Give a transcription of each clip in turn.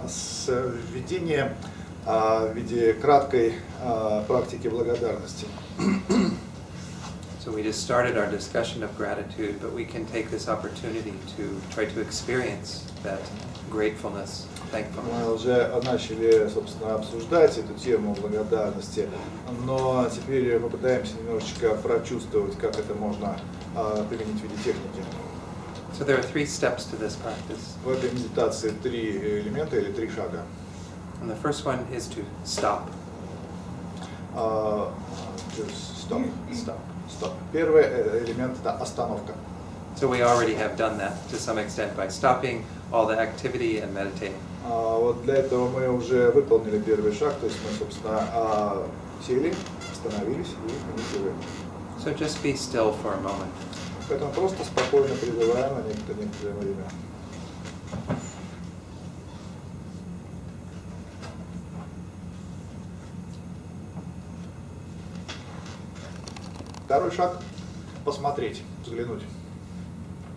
с введением в виде краткой практики благодарности. So we just started our discussion of gratitude, but we can take this opportunity to try to experience that gratefulness, thankfulness. Мы уже начали, собственно, обсуждать эту тему благодарности, но теперь попытаемся немножечко прочувствовать, как это можно применить в виде техники. So there are 3 steps to this practice. В этой медитации 3 элемента или 3 шага. And the first one is to stop. Stop. Первый элемент — это остановка. So we already have done that to some extent by stopping all the activity and meditating. Вот для этого мы уже выполнили первый шаг, то есть мы, собственно, сели, остановились и медитируем. So just be still for a moment. Поэтому просто спокойно призываем на некоторое время. Второй шаг — посмотреть, взглянуть.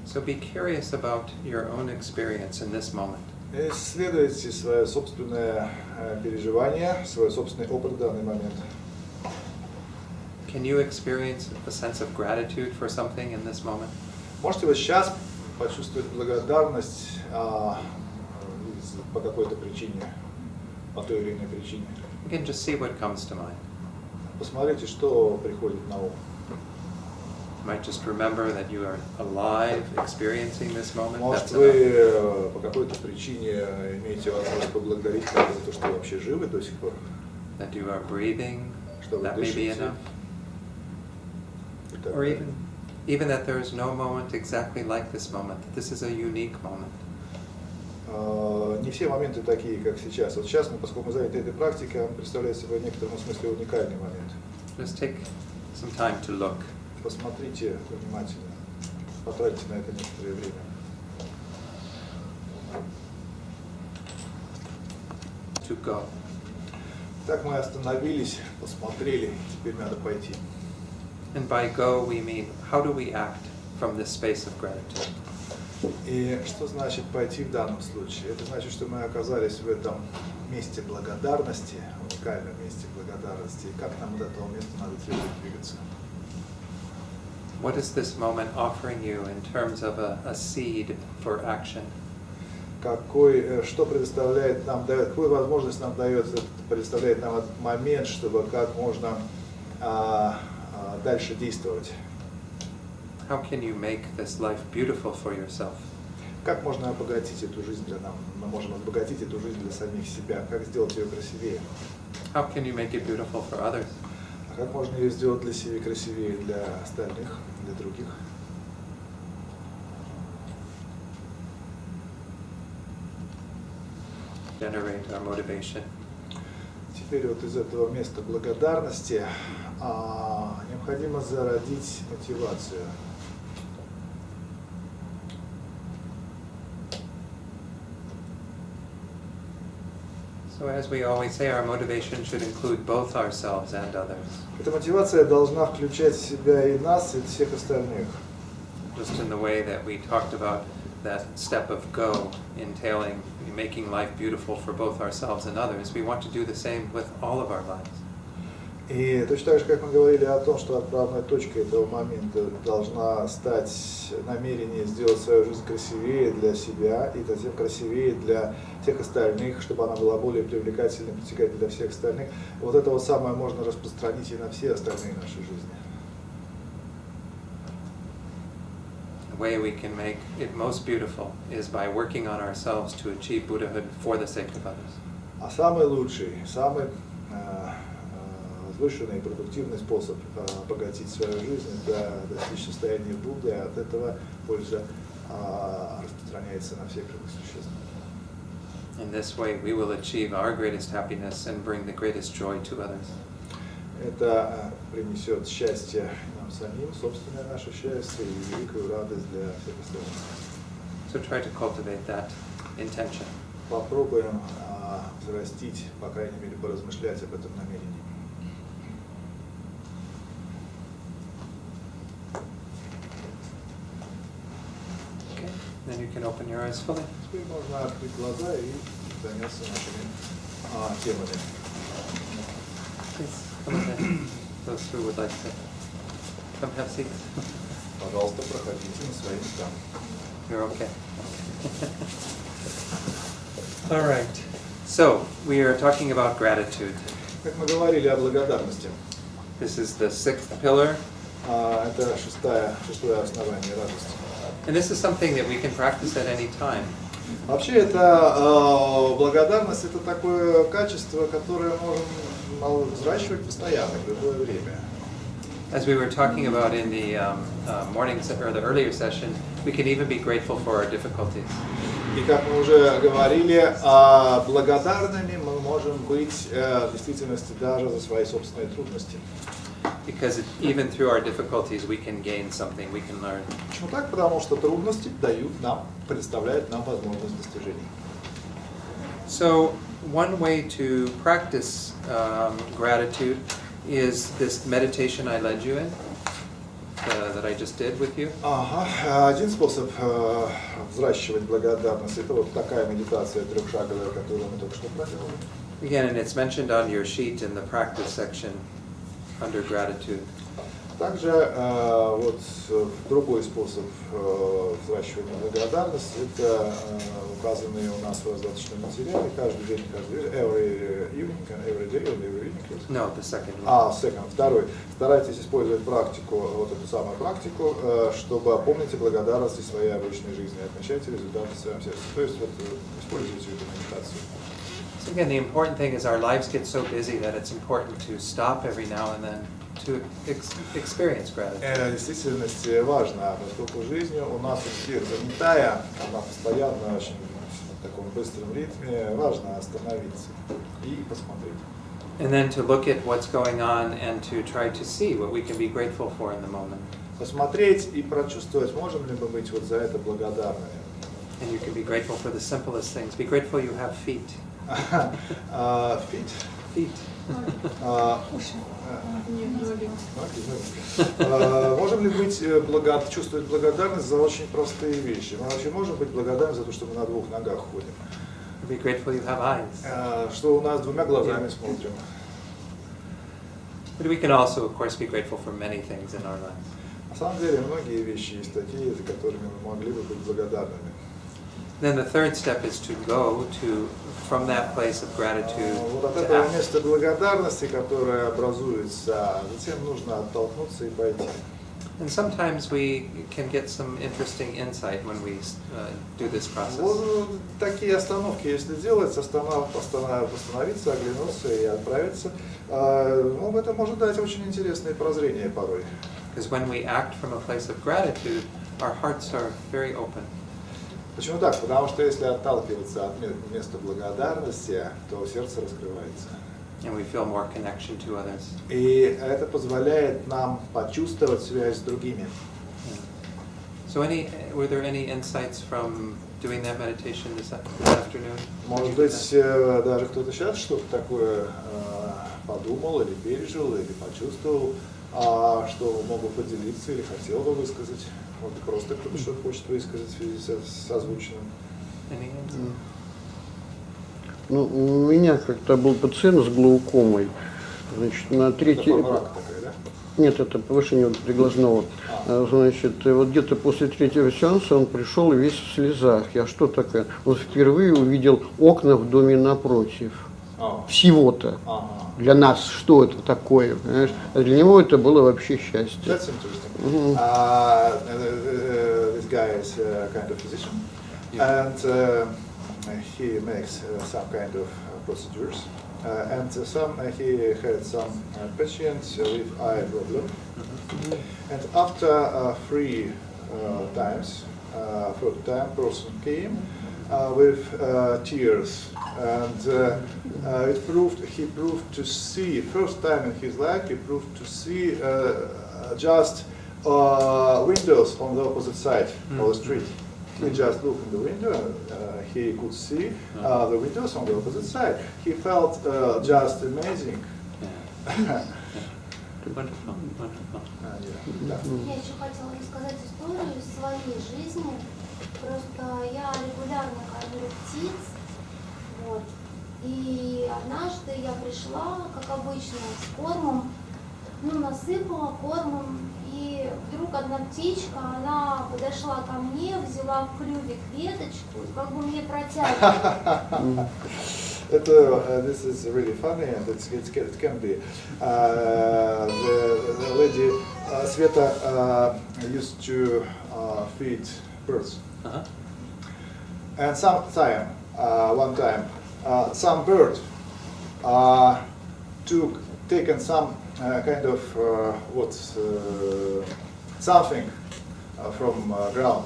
So be curious about your own experience in this moment. Исследуйте свое собственное переживание, свой собственный опыт в данный момент. Can you experience a sense of gratitude for something in this moment? Можете вы сейчас почувствовать благодарность по какой-то причине, по той или иной причине? You can just see what comes to mind. Посмотрите, что приходит на ум. You might just remember that you are alive, experiencing this moment. Может, That's enough. вы по какой-то причине имеете возможность поблагодарить Бога за то, что вы вообще живы до сих пор. That you are breathing. Что вы That may be дышите. enough. Or even that there is no moment exactly like this moment. That this is a unique moment. Не все моменты такие, как сейчас. Вот сейчас, поскольку мы заняты этой практикой, он представляет собой в некотором смысле уникальный момент. Just take some time to look. Посмотрите внимательно, потратьте на это некоторое время. To go. Так мы остановились, посмотрели, теперь надо пойти. And by go we mean, how do we act from this space of gratitude? И что значит пойти в данном случае? Это значит, что мы оказались в этом месте благодарности, уникальном месте благодарности. И как нам от этого места надо двигаться? What is this moment offering you in terms of a seed for action? Что предоставляет нам, какую возможность нам дает, предоставляет нам этот момент, чтобы как можно дальше действовать? How can you make this life beautiful for yourself? Как можно обогатить эту жизнь для нас? Мы можем обогатить эту жизнь для самих себя. Как сделать ее красивее? How can you make it beautiful for others? А как можно ее сделать для себя красивее, для остальных, для других? Generate our motivation. Теперь вот из этого места благодарности необходимо зародить мотивацию. So as we always say, our motivation should include both ourselves and others. Эта мотивация должна включать в себя и нас, и всех остальных. Just in the way that we talked about that step of go, entailing making life beautiful for both ourselves and others, we want to do the same with all of our lives. И точно так же, как мы говорили о том, что отправной точкой этого момента должна стать намерение сделать свою жизнь красивее для себя и затем красивее для всех остальных, чтобы она была более привлекательной, притягательной для всех остальных. Вот это вот самое можно распространить и на все остальные наши жизни. The way we can make it most beautiful is by working on ourselves to achieve Buddhahood for the sake of others. А самый лучший, самый возвышенный и продуктивный способ обогатить свою жизнь, это достичь состояния Будды, а от этого польза распространяется на всех живых существ. In this way, we will achieve our greatest happiness and bring the greatest joy to others. Это принесет счастье нам самим, собственное наше счастье и великую радость для всех остальных. So try to cultivate that intention. Попробуем взрастить, по крайней мере, поразмышлять об этом намерении. Okay, then you can open your eyes fully. Теперь можно открыть глаза и заняться нашими темами. Those who would like to come have seats. Пожалуйста, проходите на свои места. You're okay. All right. So we are talking about gratitude. Как мы говорили о благодарности. This is the sixth pillar. Это шестое основание радости. And this is something that we can practice at any time. Вообще, это благодарность, это такое качество, которое можем взращивать постоянно, в любое время. As we were talking about in the morning or the earlier session, we can even be grateful for our difficulties. И как мы уже говорили, благодарными мы можем быть в действительности даже за свои собственные трудности. Because even through our difficulties, we can gain something, we can learn. Почему так? Потому что трудности предоставляют нам возможность достижений. So one way to practice gratitude is this meditation I led you in, that I just did with you. Один способ взращивать благодарность — это вот такая медитация трехшаговая, которую мы только что проделали. Again, and it's mentioned on your sheet in the practice section under gratitude. Также вот другой способ взращивания благодарности — это указанные у нас в раздаточном материале каждый день, every evening, every day, every evening. No, the second one. Second, второй. Старайтесь использовать практику, вот эту самую практику, чтобы помните благодарности своей обычной жизни, отмечайте результаты в своем сердце. То есть вот используйте эту медитацию. So again, the important thing is our lives get so busy that it's important to stop every now and then to experience gratitude. В действительности важно, поскольку жизнь у нас у всех занятая, она постоянно очень в таком быстром ритме, важно остановиться и посмотреть. And then to look at what's going on and to try to see what we can be grateful for in the moment. Посмотреть и прочувствовать, можем ли мы быть вот за это благодарными. And you can be grateful for the simplest things. Be grateful you have feet. Feet. Можем ли чувствовать благодарность за очень простые вещи? Мы вообще можем быть благодарны за то, что мы на двух ногах ходим? Be grateful you have eyes. Что у нас двумя глазами смотрим? But we can also, of course, be grateful for many things in our lives. На самом деле, многие вещи есть такие, за которыми мы могли бы быть благодарными. Then the third step is to go from that place of gratitude Вот от to этого act. места благодарности, которое образуется, затем нужно оттолкнуться и пойти. And sometimes we can get some interesting insight when we do this process. Вот такие остановки, если делать, остановиться, оглянуться и отправиться, это может дать очень интересные прозрения порой. Because when we act from a place of gratitude, our hearts are very open. Почему так? Потому что если отталкиваться от места благодарности, то сердце раскрывается. And we feel more connection to others. И это позволяет нам почувствовать связь с другими. So were there any insights from doing that meditation this afternoon? Может быть, даже кто-то сейчас что-то такое подумал, или пережил, или почувствовал, что мог бы поделиться или хотел бы высказать. Вот просто кто-то что-то хочет высказать в связи с озвученным. Ну, у меня как-то был пациент с глаукомой. Значит, на третий... Это форма рака такая, да? Нет, это повышение приглазного. Значит, вот где-то после третьего сеанса он пришел весь в слезах. Я что такое? Он впервые увидел окна в доме напротив. Всего-то. Для нас что это такое, понимаешь? А для него это было вообще счастье. That's interesting. This guy is a kind of physician, and he makes some kind of procedures, and he had some patients with eye problem, and after 3 times, third time person came with tears. And he proved to see, first time in his life, he proved to see just windows on the opposite side of the street. He just looked in the window, and he could see the windows on the opposite side. He felt just amazing. Wonderful, wonderful. Я еще хотела рассказать историю из своей жизни. Просто я регулярно кормлю птиц, Вот. И однажды я пришла, как обычно, с кормом, насыпала кормом, и вдруг одна птичка, она подошла ко мне, взяла в клювик веточку, и как бы мне протягивала. This is really funny, and it can be. The lady Sveta used to feed birds, and one time, some bird taken some kind of something from ground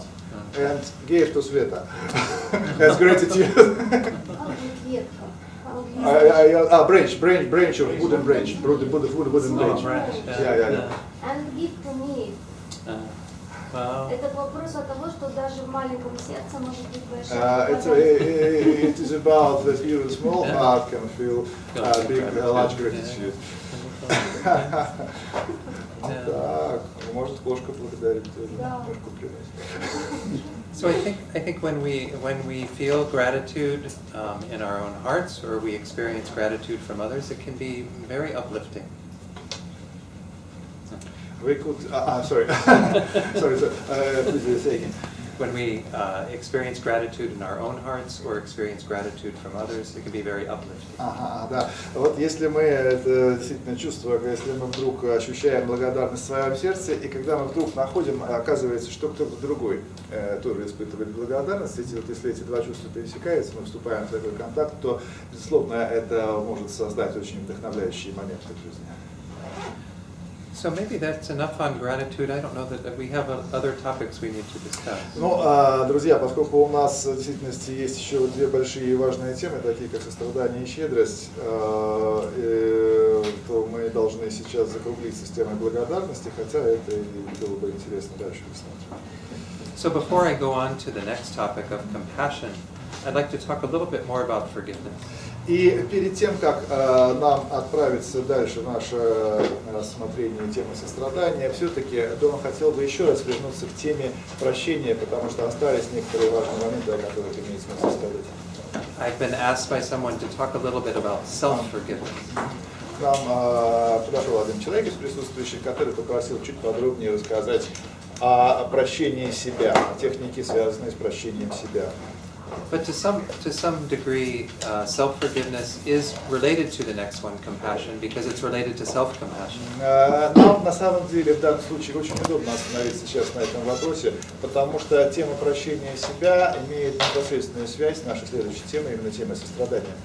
and gave to Sveta as gratitude. Branch of wooden branch, wooden branch. Yeah. And give to me. Wow. Это вопрос от того, что даже в маленьком сердце может быть большая It is about that even small heart can feel large gratitude. Так, может кошка благодарит тоже. Кошку приносит. So I think when we feel gratitude in our own hearts, or we experience gratitude from others, it can be very uplifting. We could. Sorry. sorry. Please say again. When we experience gratitude in our own hearts or experience gratitude from others, it can be very uplifting. Да. Вот если мы это действительно чувствуем, если мы вдруг ощущаем благодарность в своем сердце, и когда мы вдруг находим, оказывается, что кто-то другой тоже испытывает благодарность, если эти два чувства пересекаются, мы вступаем в такой контакт, то, безусловно, это может создать очень вдохновляющие моменты в жизни. So maybe that's enough on gratitude. I don't know that we have other topics we need to discuss. Друзья, поскольку у нас в действительности есть еще две большие и важные темы, такие как сострадание и щедрость, то мы должны сейчас закруглиться с темой благодарности, хотя это и было бы интересно дальше рассмотреть. So before I go on to the next topic of compassion, I'd like to talk a little bit more about forgiveness. И перед тем, как нам отправиться дальше в наше рассмотрение темы сострадания, все-таки Дон хотел бы еще раз вернуться к теме прощения, потому что остались некоторые важные моменты, о которых имеет смысл сказать. I've been asked by someone to talk a little bit about self-forgiveness. К нам подошел один человек из присутствующих, который попросил чуть подробнее рассказать о прощении себя, о технике, связанной с прощением себя. But to some degree, self-forgiveness is related to the next one, compassion, because it's related to self-compassion. Нам на самом деле в данном случае очень удобно остановиться сейчас на этом вопросе, потому что тема прощения себя имеет непосредственную связь с нашей следующей темой, именно темой сострадания.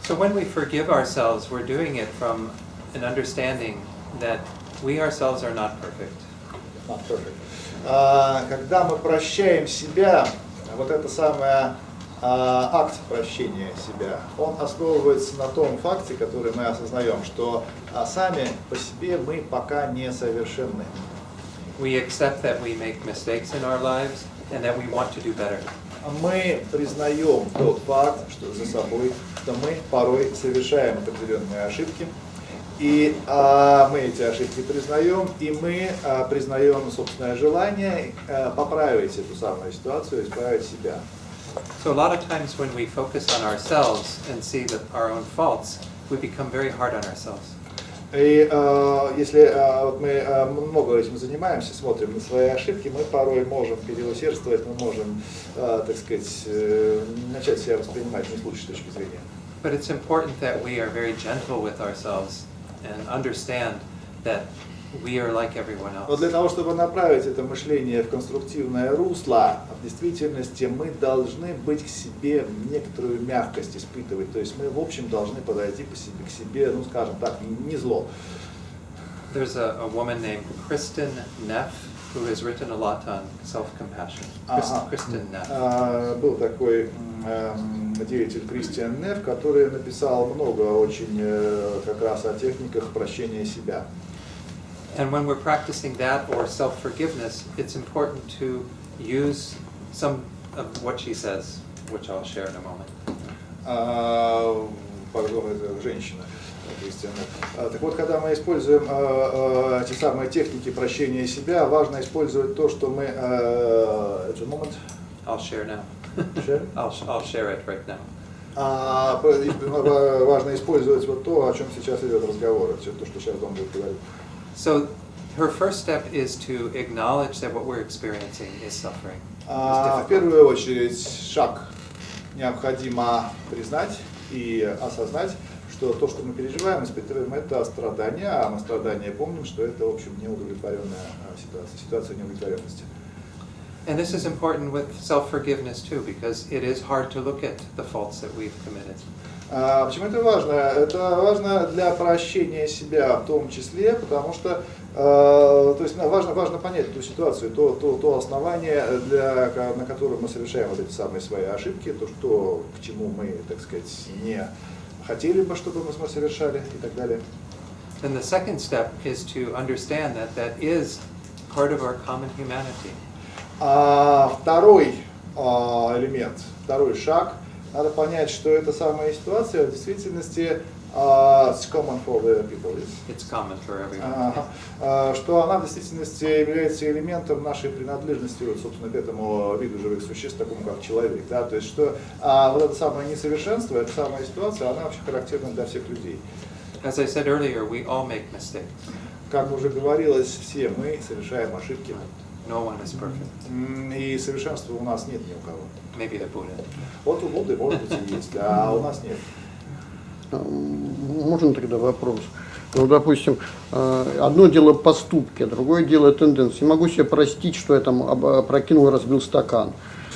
So when we forgive ourselves, we're doing it from an understanding that we ourselves are not perfect. Not perfect. Когда мы прощаем себя, вот это самое акт прощения себя, он основывается на том факте, который мы осознаем, что сами по себе мы пока не совершенны. We accept that we make mistakes in our lives and that we want to do better. Мы признаем тот факт, что за собой, что мы порой совершаем определенные ошибки, и мы эти ошибки признаем, и мы признаем собственное желание поправить эту самую ситуацию, исправить себя. So a lot of times when we focus on ourselves and see that our own faults, we become very hard on ourselves. И если вот мы много этим занимаемся, смотрим на свои ошибки, мы порой можем переусердствовать, мы можем, так сказать, начать себя воспринимать не с лучшей точки зрения. But it's important that we are very gentle with ourselves and understand that we are like everyone else. Но для того, чтобы направить это мышление в конструктивное русло, в действительности мы должны быть к себе некоторую мягкость испытывать. То есть мы, в общем, должны подойти к себе, ну, скажем так, не зло. There's a woman named Kristen Neff who has written a lot on self-compassion. Kristen Neff. Был такой деятель Кристиан Неф, который написал много очень как раз о техниках прощения себя. And when we're practicing that or self-forgiveness, it's important to use some of what she says, which I'll share in a moment. Пардон, это женщина. Так вот, когда мы используем эти самые техники прощения себя, важно использовать то, что мы... I'll share now. Share? I'll share it right now. Важно использовать вот то, о чем сейчас идет разговор, то, что сейчас Дон будет говорить. So her first step is to acknowledge that what we're experiencing is suffering. В первую очередь шаг необходимо признать и осознать, что то, что мы переживаем, испытываем, это страдание, а мы страдания помним, что это, в общем, неудовлетворенная ситуация неудовлетворенности. And this is important with self-forgiveness too, because it is hard to look at the faults that we've committed. Почему это важно? Это важно для прощения себя в том числе, потому что то есть важно понять эту ситуацию, то основание, на котором мы совершаем вот эти самые свои ошибки, то, что, к чему мы, так сказать, не хотели бы, чтобы мы совершали и так далее. And the second step is to understand that that is part of our common humanity. Второй элемент, второй шаг, надо понять, что эта самая ситуация в действительности it's common for the people. It's common for everyone. Что она в действительности является элементом нашей принадлежности, вот, собственно, к этому виду живых существ, такому как человек. Да? То есть, что вот это самое несовершенство, эта самая ситуация, она вообще характерна для всех людей. As I said earlier, we all make mistakes. Как уже говорилось, все мы совершаем ошибки. No one is perfect. И совершенства у нас нет ни у кого. Maybe the Buddha. Вот у Будды, может быть, и есть, а у нас нет. Можно тогда вопрос? Ну, допустим, одно дело поступки, другое дело тенденции. Могу себе простить, что я там опрокинул и разбил стакан.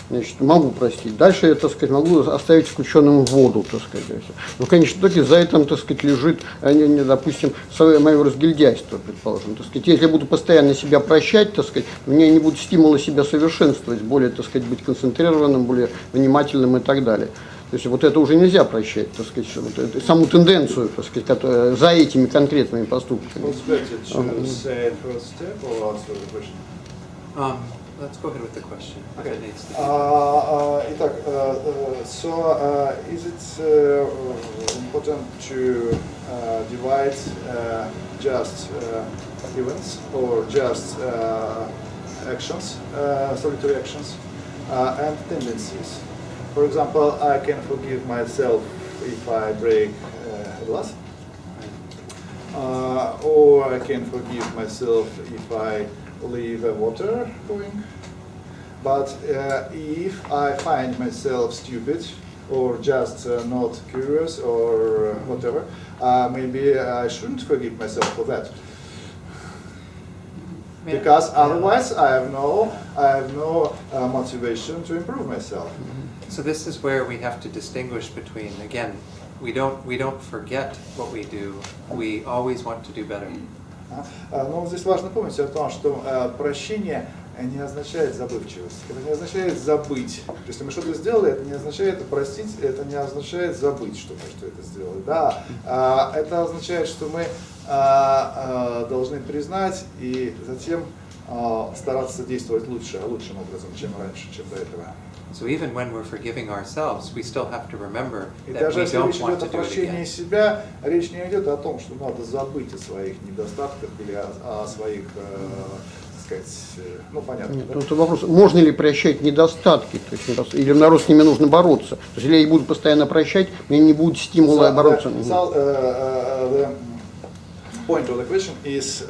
Значит, могу простить. Дальше я, так сказать, могу оставить включенным воду, так сказать. Но в конечном итоге за этим, так сказать, лежит, допустим, мое разгильдяйство, предположим. Так сказать, если я буду постоянно себя прощать, так сказать, у меня не будет стимула себя совершенствовать, более, так сказать, быть концентрированным, более внимательным и так далее. То есть вот это уже нельзя прощать, так сказать, вот эту, саму тенденцию, так сказать, которая, за этими конкретными поступками. Let's go ahead with the question. Okay. If it needs to be. Итак, so is it important to divide just events or just actions, solitary actions, and tendencies? For example, I can forgive myself if I break a glass, or I can forgive myself if I leave water going. But if I find myself stupid or just not curious or whatever, maybe I shouldn't forgive myself for that. Because otherwise I have no motivation to improve myself. So this is where we have to distinguish between, again, we don't forget what we do. We always want to do better. Но здесь важно помнить о том, что прощение не означает забывчивость. Это не означает забыть. Если мы что-то сделали, это не означает простить, это не означает забыть, что мы что-то сделали. Да, это означает, что мы должны признать и затем стараться действовать лучшим образом, чем раньше, чем до этого. So even when we're forgiving ourselves, we still have to remember И that даже we если don't речь want идет to о do it прощении again. себя, речь не идет о том, что надо забыть о своих недостатках или о своих, так сказать, ну понятно. Нет, Да? это вопрос, можно ли прощать недостатки, то есть, или наоборот с ними нужно бороться. То есть, если я их буду постоянно прощать, у меня не будет стимула бороться. The point of the question is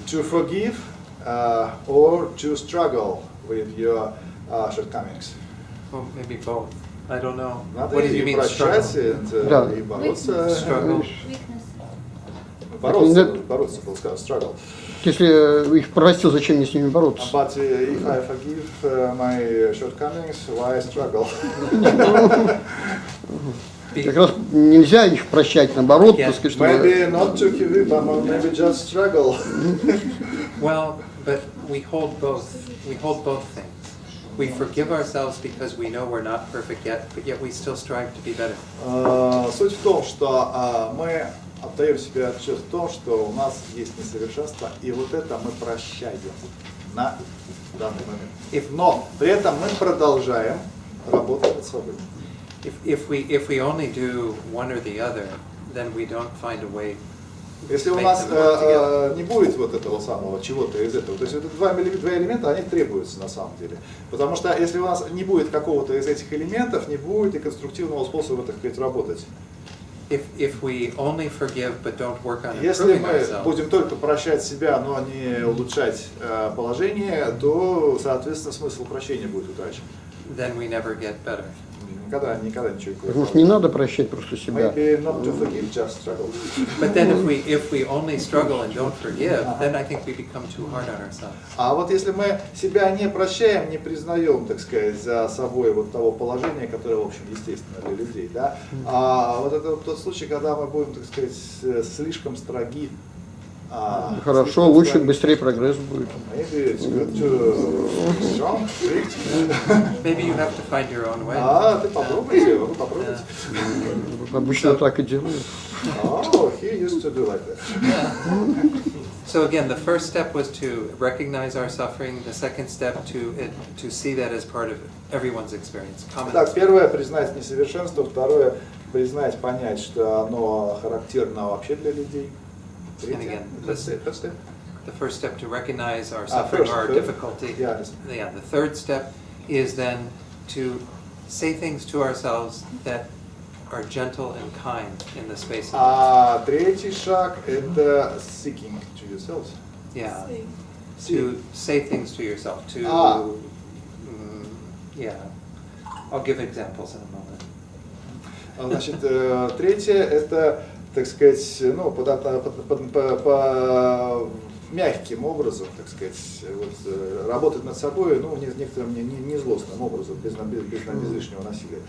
to forgive or to struggle with your shortcomings. Well, maybe both. I don't know. Надо What do you и mean прощать, struggle? и бороться. Struggle. Бороться, был сказано, struggle. Если их простил, зачем мне с ними бороться? But if I forgive my shortcomings, why struggle? Как раз нельзя их прощать, наоборот, так сказать, что... Maybe not to give up, but maybe just struggle. Well, but we hold both. We hold both things. We forgive ourselves because we know we're not perfect yet, but yet we still strive to be better. Суть в том, что мы отдаем себе отчет в том, что у нас есть несовершенство, и вот это мы прощаем на данный момент. Но при этом мы продолжаем работать над собой. If we only do one or the other, then we don't find a way Если у make нас them work together. не будет вот этого самого чего-то из этого, то есть это два элемента, они требуются на самом деле. Потому что если у нас не будет какого-то из этих элементов, не будет и конструктивного способа, так сказать, работать. If we only forgive but don't work on Если improving мы ourselves, будем только прощать себя, но не улучшать положение, то, соответственно, смысл прощения будет утрачен. then we never get better. Никогда ничего не Потому что не надо прощать просто себя. Maybe not to forgive, just struggle. But then if we only struggle and don't forgive, then I think we become too hard on ourselves. А вот если мы себя не прощаем, не признаем, так сказать, за собой вот того положения, которое, в общем, естественно для людей, да, а вот это вот тот случай, когда мы будем, так сказать, слишком строги. Хорошо, лучше, быстрее прогресс будет. Maybe it's good to strong, strict. Maybe you have to find your own way. Ты попробуйте, вы попробуйте. Обычно так и делают. Oh, he used to do like that. So again, the first step was to recognize our suffering. The second step to see that as part of everyone's experience. Common Так, первое, признать несовершенство. Второе, признать, понять, что оно характерно вообще для людей. And again, Третье, the first step to recognize our suffering or our difficulty. Yeah. Yeah, the third step is then to say things to ourselves that are gentle and kind in the space of третий шаг – это seeking to yourselves. yeah, to say things to yourself. To yeah, I'll give examples in a moment. Значит, третье – это, так сказать, ну, по мягким образом, так сказать, вот, работать над собой, ну, некоторым не злостным образом, без лишнего насилия.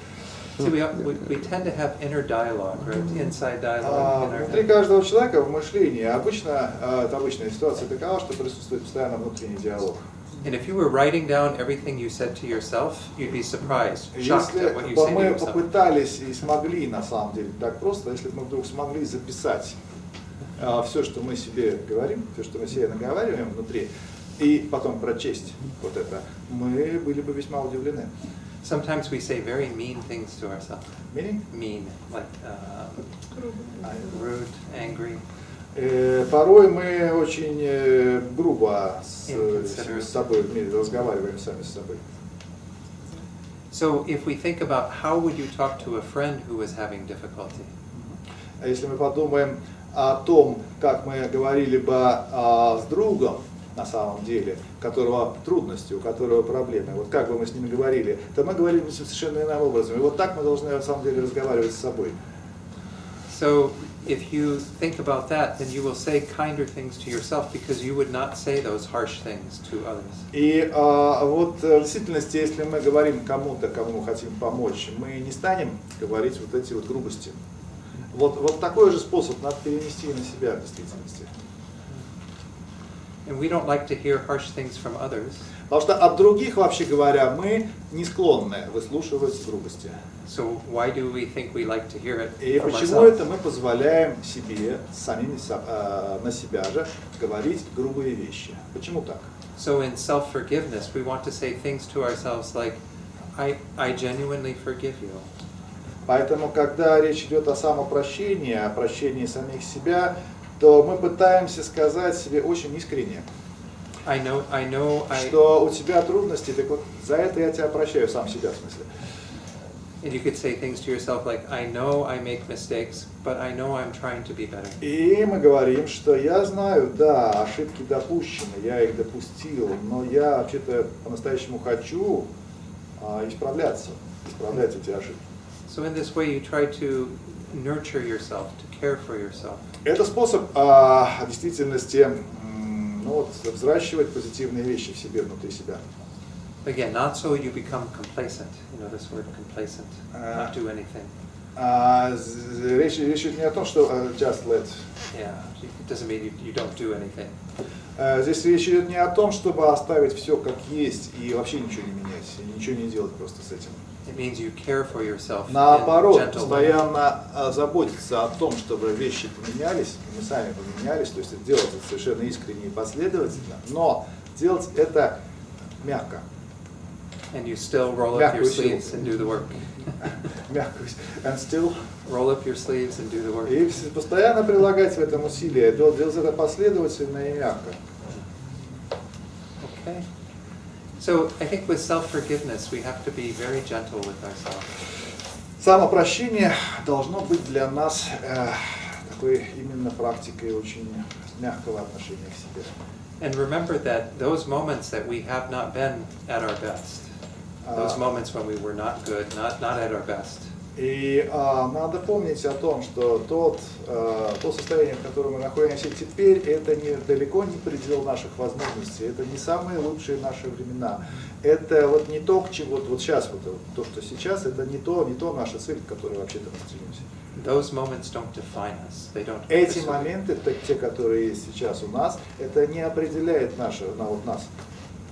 See, we tend to have inner dialogue, right? Inside dialogue in our Внутри head. каждого человека в мышлении обычно, это обычная ситуация такова, что присутствует постоянно внутренний диалог. And if you were writing down everything you said to yourself, you'd be surprised, shocked at what you say Если to мы yourself. попытались и смогли, на самом деле, так просто, если мы вдруг смогли записать все, что мы себе говорим, все, что мы себе наговариваем внутри, и потом прочесть вот это, мы были бы весьма удивлены. Sometimes we say very mean things to ourselves. Meaning? Mean, like rude, angry. Порой мы очень грубо с собой разговариваем сами с собой. So if we think about how would you talk to a friend who is having difficulty? А если мы подумаем о том, как мы говорили бы с другом, на самом деле, у которого трудности, у которого проблемы, вот как бы мы с ними говорили, то мы говорили бы совершенно иным образом. И вот так мы должны, на самом деле, разговаривать с собой. So if you think about that, then you will say kinder things to yourself because you would not say those harsh things to others. И вот в действительности, если мы говорим кому-то, кому мы хотим помочь, мы не станем говорить вот эти вот грубости. Вот такой же способ надо перенести и на себя в действительности. And we don't like to hear harsh things from others. Потому что от других, вообще говоря, мы не склонны выслушивать грубости. So why do we think we like to hear it И from почему ourselves? это мы позволяем себе, самим на себя же, говорить грубые вещи? Почему так? So in self-forgiveness, we want to say things to ourselves like, I genuinely forgive you. Поэтому, когда речь идет о самопрощении, о прощении самих себя, то мы пытаемся сказать себе очень искренне, что у тебя трудности, так вот за это я тебя прощаю, сам себя в смысле. And you could say things to yourself like, I know I make mistakes, but I know I'm trying to be better. И мы говорим, что я знаю, да, ошибки допущены, я их допустил, но я вообще-то по-настоящему хочу исправлять эти ошибки. So in this way you try to nurture yourself, to care for yourself. Это способ в действительности взращивать позитивные вещи в себе, внутри себя. Again, not so you become complacent. You know this word complacent, not do anything. Речь идет не о том, что just let. Yeah, it doesn't mean you don't do anything. Здесь речь идет не о том, чтобы оставить все как есть и вообще ничего не менять, и ничего не делать просто с этим. It means you care for yourself. Наоборот, постоянно заботиться о том, чтобы вещи поменялись, мы сами поменялись, то есть делать это совершенно искренне и последовательно, но делать это мягко. And you still roll up your sleeves and do the work. Мягкость. And still. Roll up your sleeves and do the work. И постоянно прилагать в этом усилие, делать это последовательно и мягко. Okay. So I think with self-forgiveness we have to be very gentle with ourselves. Самопрощение должно быть для нас такой именно практикой очень мягкого отношения к себе. And remember that those moments that we have not been at our best, those moments when we were not good, not at our best. И надо помнить о том, что то состояние, в котором мы находимся теперь, это далеко не предел наших возможностей, это не самые лучшие наши времена. Это вот не то, к чему вот сейчас, то, что сейчас, это не то наша цель, к которой вообще-то мы стремимся. Those moments don't define us. They don't. Эти моменты, те, которые есть сейчас у нас, это не определяет нас.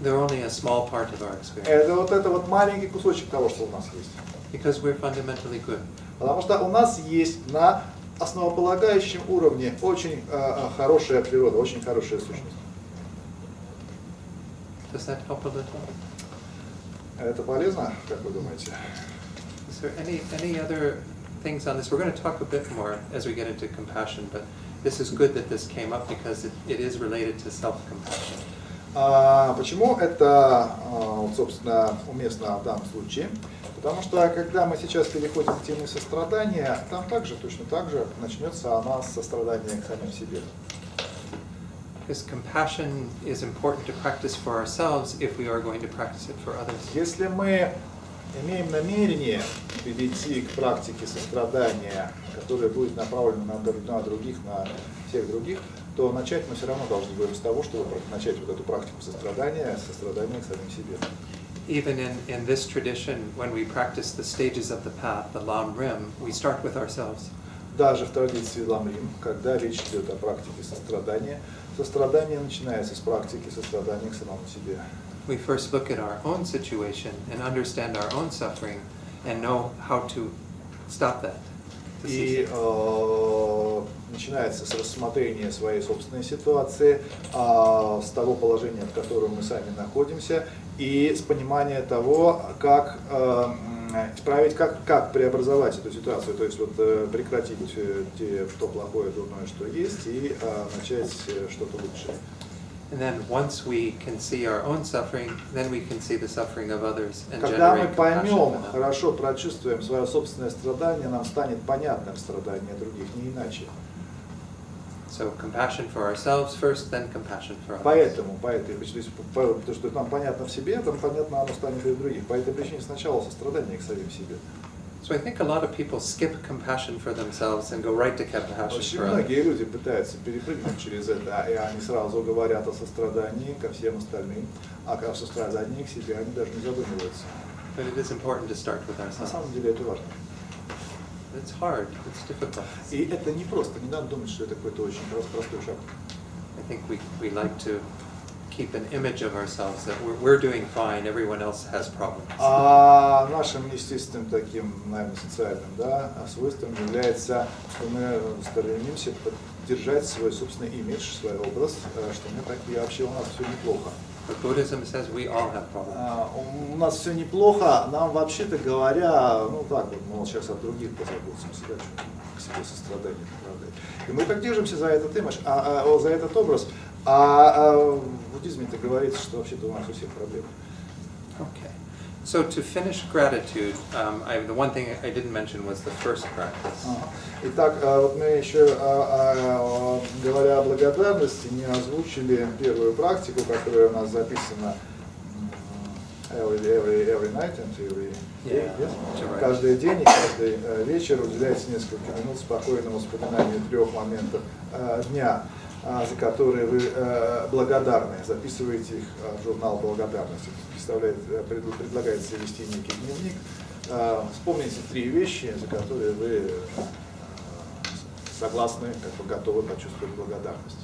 They're only a small part of our experience. Это вот маленький кусочек того, что у нас есть. Because we're fundamentally good. Потому что у нас есть на основополагающем уровне очень хорошая природа, очень хорошая сущность. Does that help a little? Это полезно, как вы думаете? Is there any other things on this? We're going to talk a bit more as we get into compassion, but this is good that this came up because it is related to self-compassion. Почему это, собственно, уместно в данном случае? Потому что, когда мы сейчас переходим к теме сострадания, там точно так же начнется она с сострадания к самим себе. Because compassion is important to practice for ourselves if we are going to practice it for others. Если мы имеем намерение перейти к практике сострадания, которая будет направлена на других, на всех других, то начать мы все равно должны будем с того, чтобы начать вот эту практику сострадания к самим себе. Even in this tradition, when we practice the stages of the path, the Lam Rim, we start with ourselves. Даже в традиции Ламрим, когда речь идет о практике сострадания, сострадание начинается с практики сострадания к самому себе. We first look at our own situation and understand our own suffering and know how to stop that. И начинается с рассмотрения своей собственной ситуации, с того положения, в котором мы сами находимся, и с понимания того, как исправить, как преобразовать эту ситуацию, то есть вот прекратить то плохое, дурное, что есть, и начать что-то лучшее. And then once we can see our own suffering, then we can see the suffering of others and Когда мы generate compassion поймем, for them. хорошо прочувствуем свое собственное страдание, нам станет понятным страдание других, не иначе. So compassion for ourselves first, then compassion for others. Поэтому, потому что нам понятно в себе, там понятно оно станет и в других. По этой причине сначала сострадание к самим себе. So I think a lot of people skip compassion for themselves and go right to compassion Очень for others. многие люди пытаются перепрыгнуть через это, и они сразу говорят о сострадании ко всем остальным, а о сострадании к себе они даже не задумываются. But it is important to start with На ourselves. самом деле это важно. It's hard, it's difficult. И это не просто, не надо думать, что это какой-то очень простой шаг. I think we like to keep an image of ourselves that we're doing fine, everyone else has problems. А нашим естественным таким, наверное, социальным, свойством является, что мы стремимся поддержать свой собственный имидж, свой образ, что мы такие, вообще у нас все неплохо. But Buddhism says we all have problems. У нас все неплохо, нам вообще-то говоря, ну так вот, мы вот сейчас от других позаботимся, да, к себе сострадание направлять. И мы так держимся за этот имидж, за этот образ, в буддизме-то говорится, что вообще-то у нас у всех проблемы. Okay. So to finish gratitude, the one thing I didn't mention was the first practice. Итак, вот мы еще, говоря о благодарности, не озвучили первую практику, которая у нас записана every night and every day. Right. Каждый день и каждый вечер уделяется несколько минут спокойному вспоминанию 3 моментов дня, за которые вы благодарны. Записываете их в журнал благодарности. Предлагается вести некий дневник. Вспомните 3 вещи, за которые вы согласны, готовы почувствовать благодарность.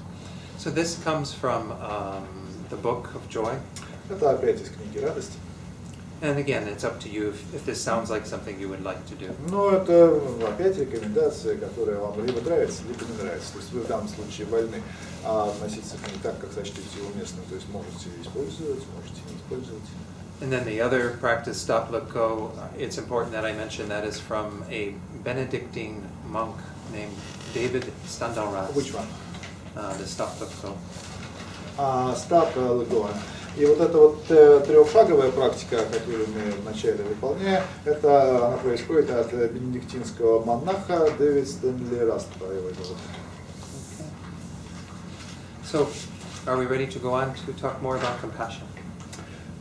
So this comes from the book of joy. Это опять из книги «Радости». And again, it's up to you if this sounds like something you would like to do. Но это опять рекомендация, которая вам либо нравится, либо не нравится. То есть вы в данном случае вольны относиться к ней так, как сочтете уместным. То есть можете использовать, можете не использовать. And then the other practice, stop, let go, it's important that I mention that is from a Benedictine monk named David Standalras. Which one? The stop, let go. Stop, let go. И вот эта вот трехшаговая практика, которую мы вначале выполняем, это она происходит от бенедиктинского монаха Дэвид Стэнли-Раст, его зовут. So, are we ready to go on to talk more about compassion?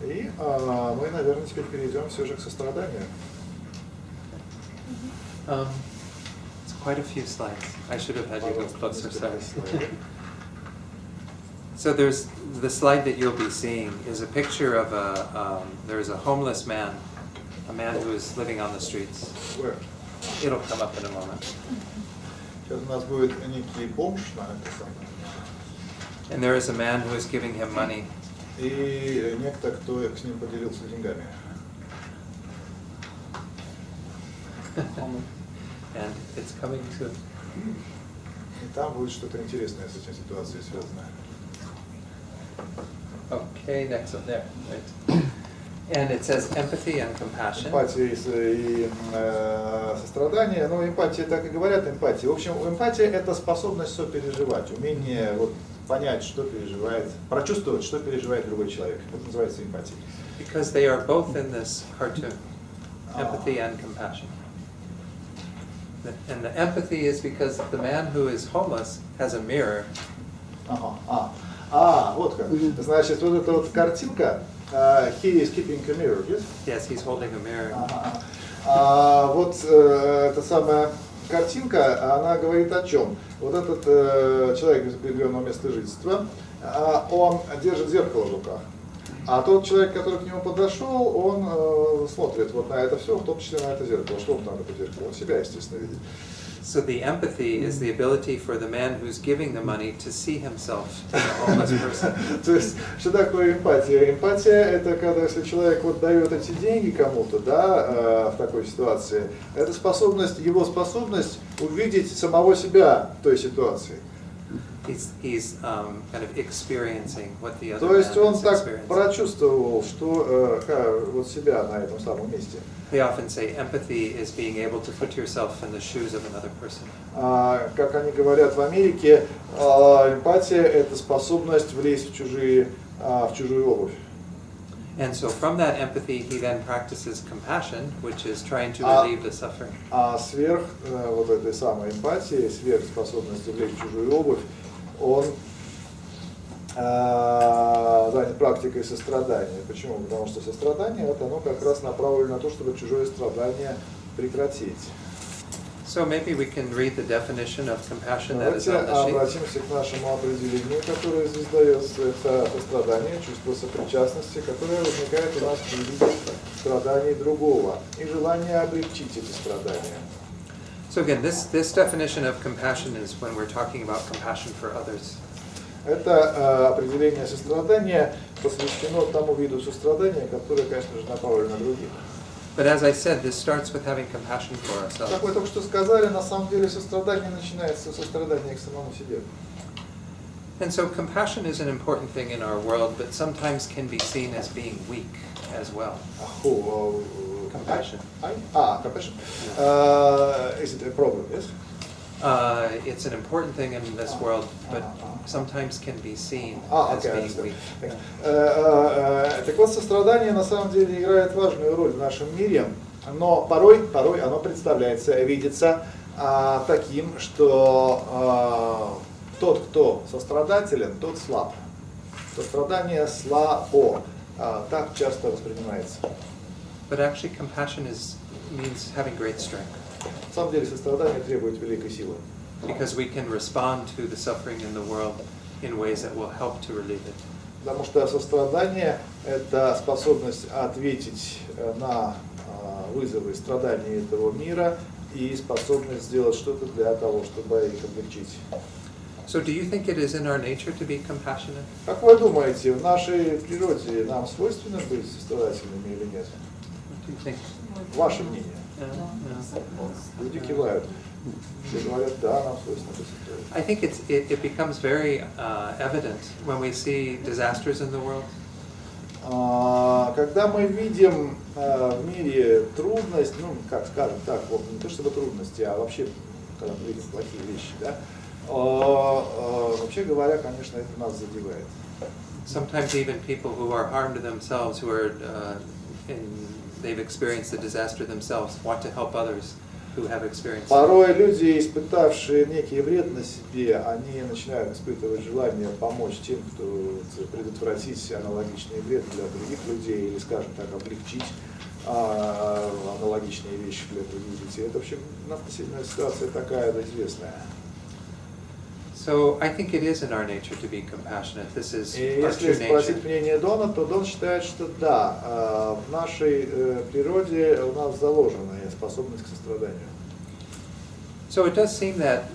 И мы, наверное, теперь перейдем все же к состраданию. It's quite a few slides. I should have had you go closer, sorry. So there's the slide that you'll be seeing is a picture of there's a homeless man, a man who is living on the streets. Where? It'll come up in a moment. Сейчас у нас будет некий бомж на это самое. And there is a man who is giving him money. И некто, кто с ним поделился деньгами. And it's coming soon. И там будет что-то интересное с этим ситуацией связано. Okay, next one there. Right. And it says empathy and compassion. Эмпатия и сострадание. Но эмпатия, так и говорят, эмпатия. В общем, эмпатия – это способность сопереживать, умение вот понять, что переживает, прочувствовать, что переживает другой человек. Это называется эмпатией. Because they are both in this cartoon, empathy and compassion. And the empathy is because the man who is homeless has a mirror. Вот как. Значит, вот эта вот картинка, he is keeping a mirror, yes? Yes, he's holding a mirror. Вот эта самая картинка, она говорит о чем? Вот этот человек без определенного места жительства, он держит зеркало в руках. А тот человек, который к нему подошел, он смотрит вот на это все, в том числе на это зеркало. Что он там это зеркало? Он себя, естественно, видит. So the empathy is the ability for the man who's giving the money to see himself in a homeless person. То есть, что такое эмпатия? Эмпатия – это когда, если человек вот дает эти деньги кому-то, да, в такой ситуации, это способность, его способность увидеть самого себя в той ситуации. He's kind of experiencing what the other То есть man он is так experiencing. прочувствовал, что вот себя на этом самом месте. They often say empathy is being able to put yourself in the shoes of another person. Как они говорят в Америке, эмпатия – это способность влезть в чужую обувь. And so from that empathy, he then practices compassion, which is trying to relieve the suffering. Сверх вот этой самой эмпатии, сверх способности влезть в чужую обувь, он занят практикой сострадания. Почему? Потому что сострадание, это оно как раз направлено на то, чтобы чужое страдание прекратить. So maybe we can read the definition of compassion that is on Давайте the sheet. обратимся к нашему определению, которое здесь дается. Это сострадание, чувство сопричастности, которое возникает у нас при виде страданий другого и желание облегчить эти страдания. So again, this definition of compassion is when we're talking about compassion for others. Это определение сострадания посвящено тому виду сострадания, которое, конечно же, направлено на других. But as I said, this starts with having compassion for ourselves. Как вы только что сказали, на самом деле сострадание начинается с сострадания к самому себе. And so compassion is an important thing in our world, but sometimes can be seen as being weak as well. Compassion. Compassion. Is it a problem, yes? It's an important thing in this world, but sometimes can be seen as being weak. Так вот, сострадание на самом деле играет важную роль в нашем мире, но порой оно представляется, видится таким, что тот, кто сострадателен, тот слаб. Сострадание слабо, так часто воспринимается. But actually compassion means having great strength. На самом деле сострадание требует великой силы. Because we can respond to the suffering in the world in ways that will help to relieve it. Потому что сострадание – это способность ответить на вызовы страданий этого мира и способность сделать что-то для того, чтобы их облегчить. So do you think it is in our nature to be compassionate? Как вы думаете, в нашей природе нам свойственно быть сострадательными или нет? What do you think? Ваше мнение? Люди кивают. Все говорят, да, нам свойственно быть сострадательными. I think it becomes very evident when we see disasters in the world. Когда мы видим в мире трудность, ну, как скажем так, вот, не то чтобы трудности, а вообще, когда мы видим плохие вещи, да, вообще говоря, конечно, это нас задевает. Sometimes even people who are harmed to themselves, who are they've experienced the disaster themselves, want to help others who have experienced it. Порой люди, испытавшие некий вред на себе, они начинают испытывать желание помочь тем, кто предотвратить аналогичный вред для других людей, или, скажем так, облегчить аналогичные вещи для других людей. Это вообще относительная ситуация такая известная. So I think it is in our nature to be compassionate. This is И our если true nature. спросить мнение Дона, то Дон считает, что да, в нашей природе у нас заложена способность к состраданию. So it does seem that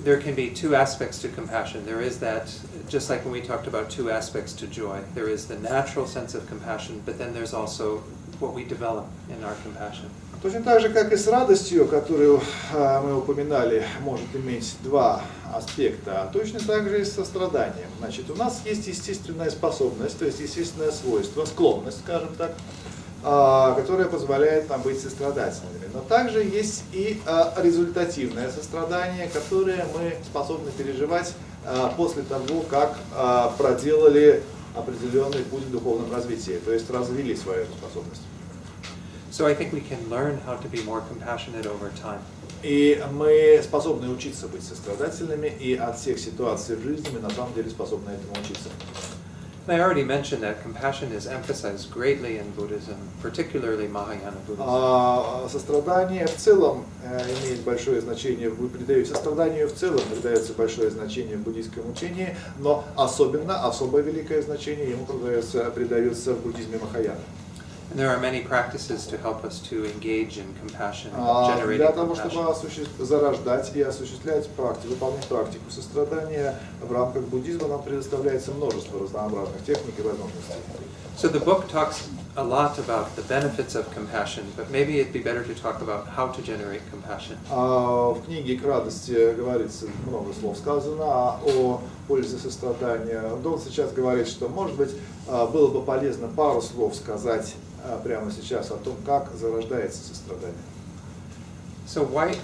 there can be two aspects to compassion. There is that, just like when we talked about two aspects to joy, there is the natural sense of compassion, but then there's also what we develop in our compassion. Точно так же, как и с радостью, которую мы упоминали, может иметь два аспекта, точно так же и с состраданием. Значит, у нас есть естественная способность, то есть естественное свойство, склонность, скажем так, которая позволяет нам быть сострадательными. Но также есть и результативное сострадание, которое мы способны переживать после того, как проделали определенный путь в духовном развитии, то есть развили свою способность. So I think we can learn how to be more compassionate over time. И мы способны учиться быть сострадательными, и от всех ситуаций в жизни мы на самом деле способны этому учиться. I already mentioned that compassion is emphasized greatly in Buddhism, particularly Mahayana Buddhism. Сострадание в целом имеет большое значение, состраданию в целом придается большое значение в буддийском учении, но особое великое значение ему придается в буддизме Махаяна. And there are many practices to help us to engage in compassion, generating Для того, compassion. чтобы зарождать и осуществлять выполнять практику сострадания в рамках буддизма, нам предоставляется множество разнообразных техник и возможностей. So the book talks a lot about the benefits of compassion, but maybe it'd be better to talk about how to generate compassion. В книге «К радости» говорится, много слов сказано о пользе сострадания. Дон сейчас говорит, что, может быть, было бы полезно пару слов сказать прямо сейчас о том, как зарождается сострадание. So why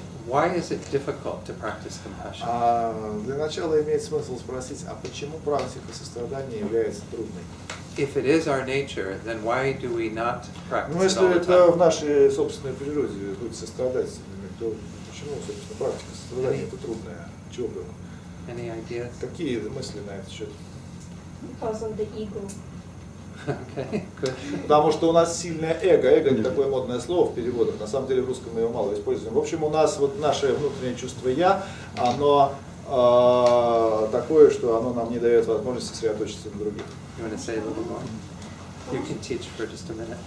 is it difficult to practice compassion? Для начала имеет смысл спросить, а почему практика сострадания является трудной? If it is our nature, then why do we not practice Ну, it all если the это time? в нашей собственной природе быть сострадательными, то почему, собственно, практика сострадания это трудная? Чего вдруг? Any ideas? Какие мысли на этот счет? Because of the ego. Okay, good. Потому что у нас сильное эго. Эго это такое модное слово в переводах. На самом деле в русском мы его мало используем. В общем, у нас вот наше внутреннее чувство «я», оно такое, что оно нам не дает возможности сосредоточиться на других. You want to say a little more? You can teach for just a minute.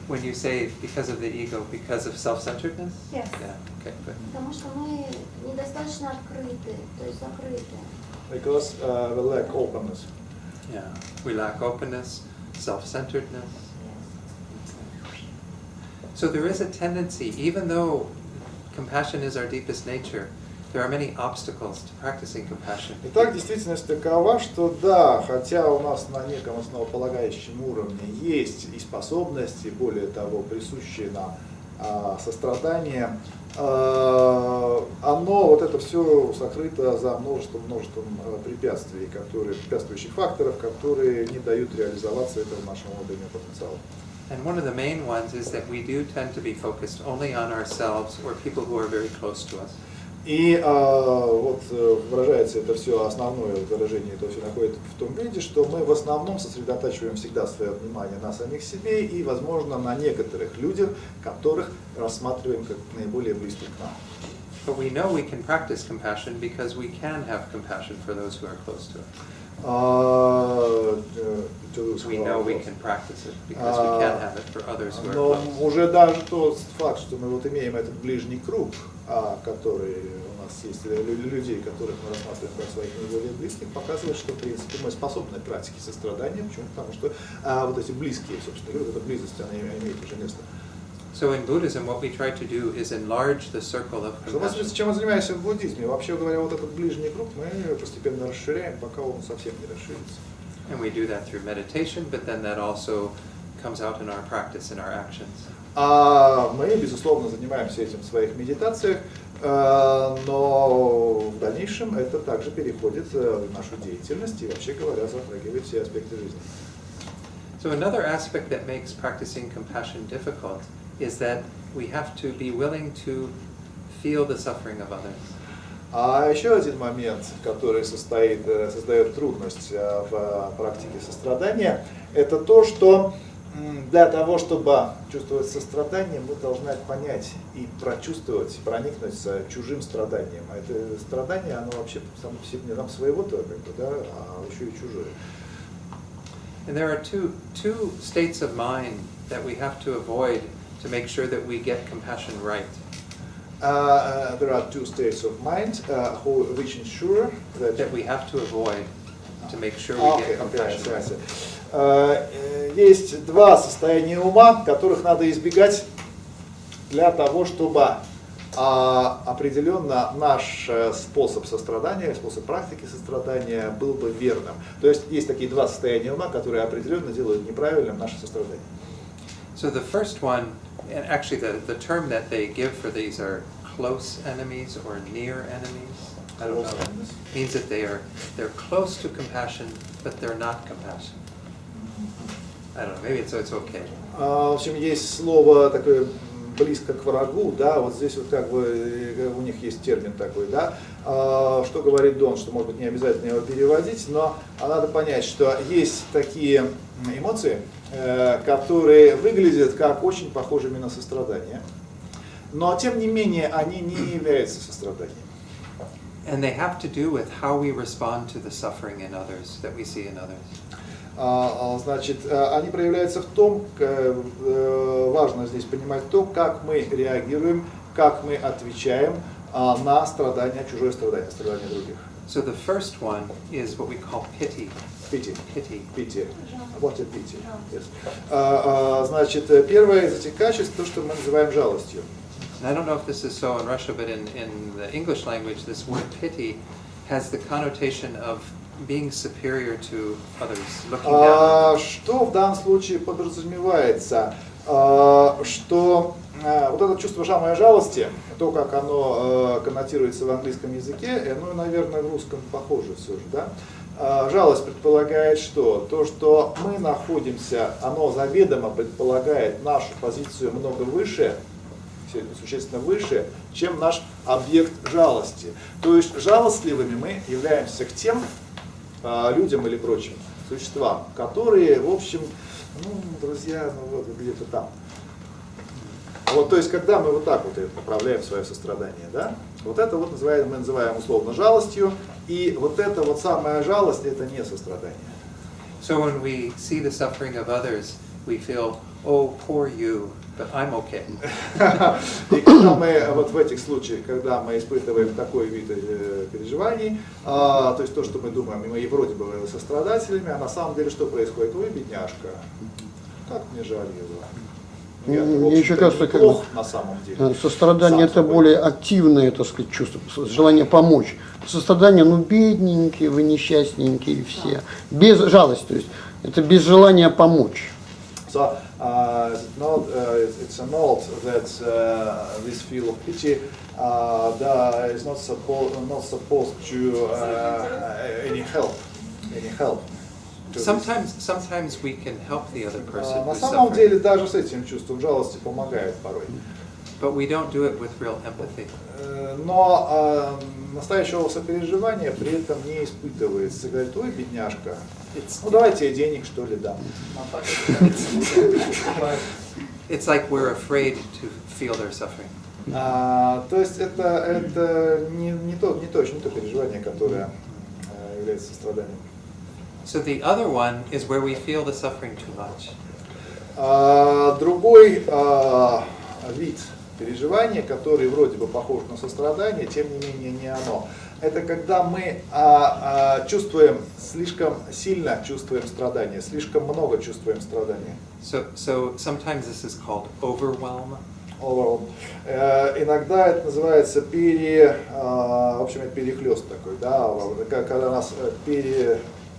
When you say because of the ego, because of self-centeredness? Yes. Yeah, okay, good. Потому что мы недостаточно открыты, то есть закрыты. Because we lack openness. Yeah, we lack openness, self-centeredness. So there is a tendency, even though compassion is our deepest nature, there are many obstacles to practicing compassion. Итак, действительность такова, что да, хотя у нас на неком основополагающем уровне есть и способности, более того, присущие нам сострадание, оно, вот это все сокрыто за множеством препятствий, препятствующих факторов, которые не дают реализоваться этому нашему внутреннему потенциалу. And one of the main ones is that we do tend to be focused only on ourselves or people who are very close to us. И вот выражается это все, основное выражение этого все находится в том виде, что мы в основном сосредотачиваем всегда свое внимание на самих себе и, возможно, на некоторых людях, которых рассматриваем как наиболее близких к нам. But we know we can practice compassion because we can have compassion for those who are close to us. We know we can practice it because we can have it for others who are Но close. уже даже тот факт, что мы вот имеем этот ближний круг, который у нас есть, людей, которых мы рассматриваем как своих наиболее близких, показывает, что, в принципе, мы способны к практике сострадания. Почему? Потому что вот эти близкие, собственно, люди, эта близость, она имеет уже место. So in Buddhism, what we try to do is enlarge the circle of compassion. Чем мы занимаемся в буддизме? Вообще говоря, вот этот ближний круг мы постепенно расширяем, пока он совсем не расширится. And we do that through meditation, but then that also comes out in our practice, in our actions. А мы, безусловно, занимаемся этим в своих медитациях, но в дальнейшем это также переходит в нашу деятельность и, вообще говоря, затрагивает все аспекты жизни. So another aspect that makes practicing compassion difficult is that we have to be willing to feel the suffering of others. А еще один момент, который создает трудность в практике сострадания, это то, что для того, чтобы чувствовать сострадание, мы должны понять и прочувствовать, проникнуться чужим страданием. А это страдание, оно вообще само по себе не нам своего-то, да, а еще и чужое. And there are two states of mind that we have to avoid to make sure that we get compassion right. There are two states of mind which ensure that we have to avoid to make sure we get compassion right. Есть два состояния ума, которых надо избегать для того, чтобы определенно наш способ сострадания, способ практики сострадания был бы верным. То есть есть такие два состояния ума, которые определенно делают неправильным наше сострадание. So the first one, and actually the term that they give for these are close enemies or near enemies. I don't know. It means that they're close to compassion, but they're not compassion. I don't know. Maybe it's okay. В общем, есть слово такое близко к врагу, да, вот здесь вот как бы у них есть термин такой, да, что говорит Дон, что может быть не обязательно его переводить, но надо понять, что есть такие эмоции, которые выглядят как очень похожими на сострадание, но тем не менее они не являются состраданием. And they have to do with how we respond to the suffering in others that we see in others. Значит, они проявляются в том, важно здесь понимать то, как мы реагируем, как мы отвечаем на страдания, чужое страдание, страдания других. So the first one is what we call pity. Pity. Pity. Pity. What is pity? Yes. Значит, первое из этих качеств, то, что мы называем жалостью. And I don't know if this is so in Russia, but in the English language, this word pity has the connotation of being superior to others, looking down. Что в данном случае подразумевается? Что вот это чувство жалости, то, как оно коннотируется в английском языке, ну, наверное, в русском похоже все же, да? Жалость предполагает что? То, что мы находимся, оно заведомо предполагает нашу позицию много выше, существенно выше, чем наш объект жалости. То есть жалостливыми мы являемся к тем людям или прочим существам, которые, в общем, ну, друзья, ну вот где-то там. Вот, то есть, когда мы вот так вот направляем свое сострадание, да, вот это вот мы называем условно жалостью, и вот эта вот самая жалость, это не сострадание. So when we see the suffering of others, we feel, oh, poor you, but I'm okay. И когда мы вот в этих случаях, когда мы испытываем такой вид переживаний, то есть то, что мы думаем, мы и вроде бы сострадателями, а на самом деле что происходит? Ой, бедняжка, как мне жаль его. Мне еще кажется, плохо, на самом деле. Сострадание это более активное, так сказать, чувство, желание помочь. Сострадание, ну бедненькие, вы несчастненькие все. Без жалости, то есть это без желания помочь. So it's a note that this feel of pity is not supposed to any help. Sometimes we can help the other person На who's самом деле suffering, даже с этим чувством жалости помогает порой. but we don't do it with real empathy. Но настоящего сопереживания при этом не испытывается. Говорит, ой, бедняжка, ну давайте я денег что ли дам. It's like we're afraid to feel their suffering. То есть это не то переживание, которое является страданием. So the other one is where we feel the suffering too much. Другой вид переживания, который вроде бы похож на сострадание, тем не менее не оно. Это когда мы чувствуем, слишком сильно чувствуем страдания, слишком много чувствуем страдания. So sometimes this is called overwhelm. Иногда это называется в общем, это перехлёст такой, да, когда нас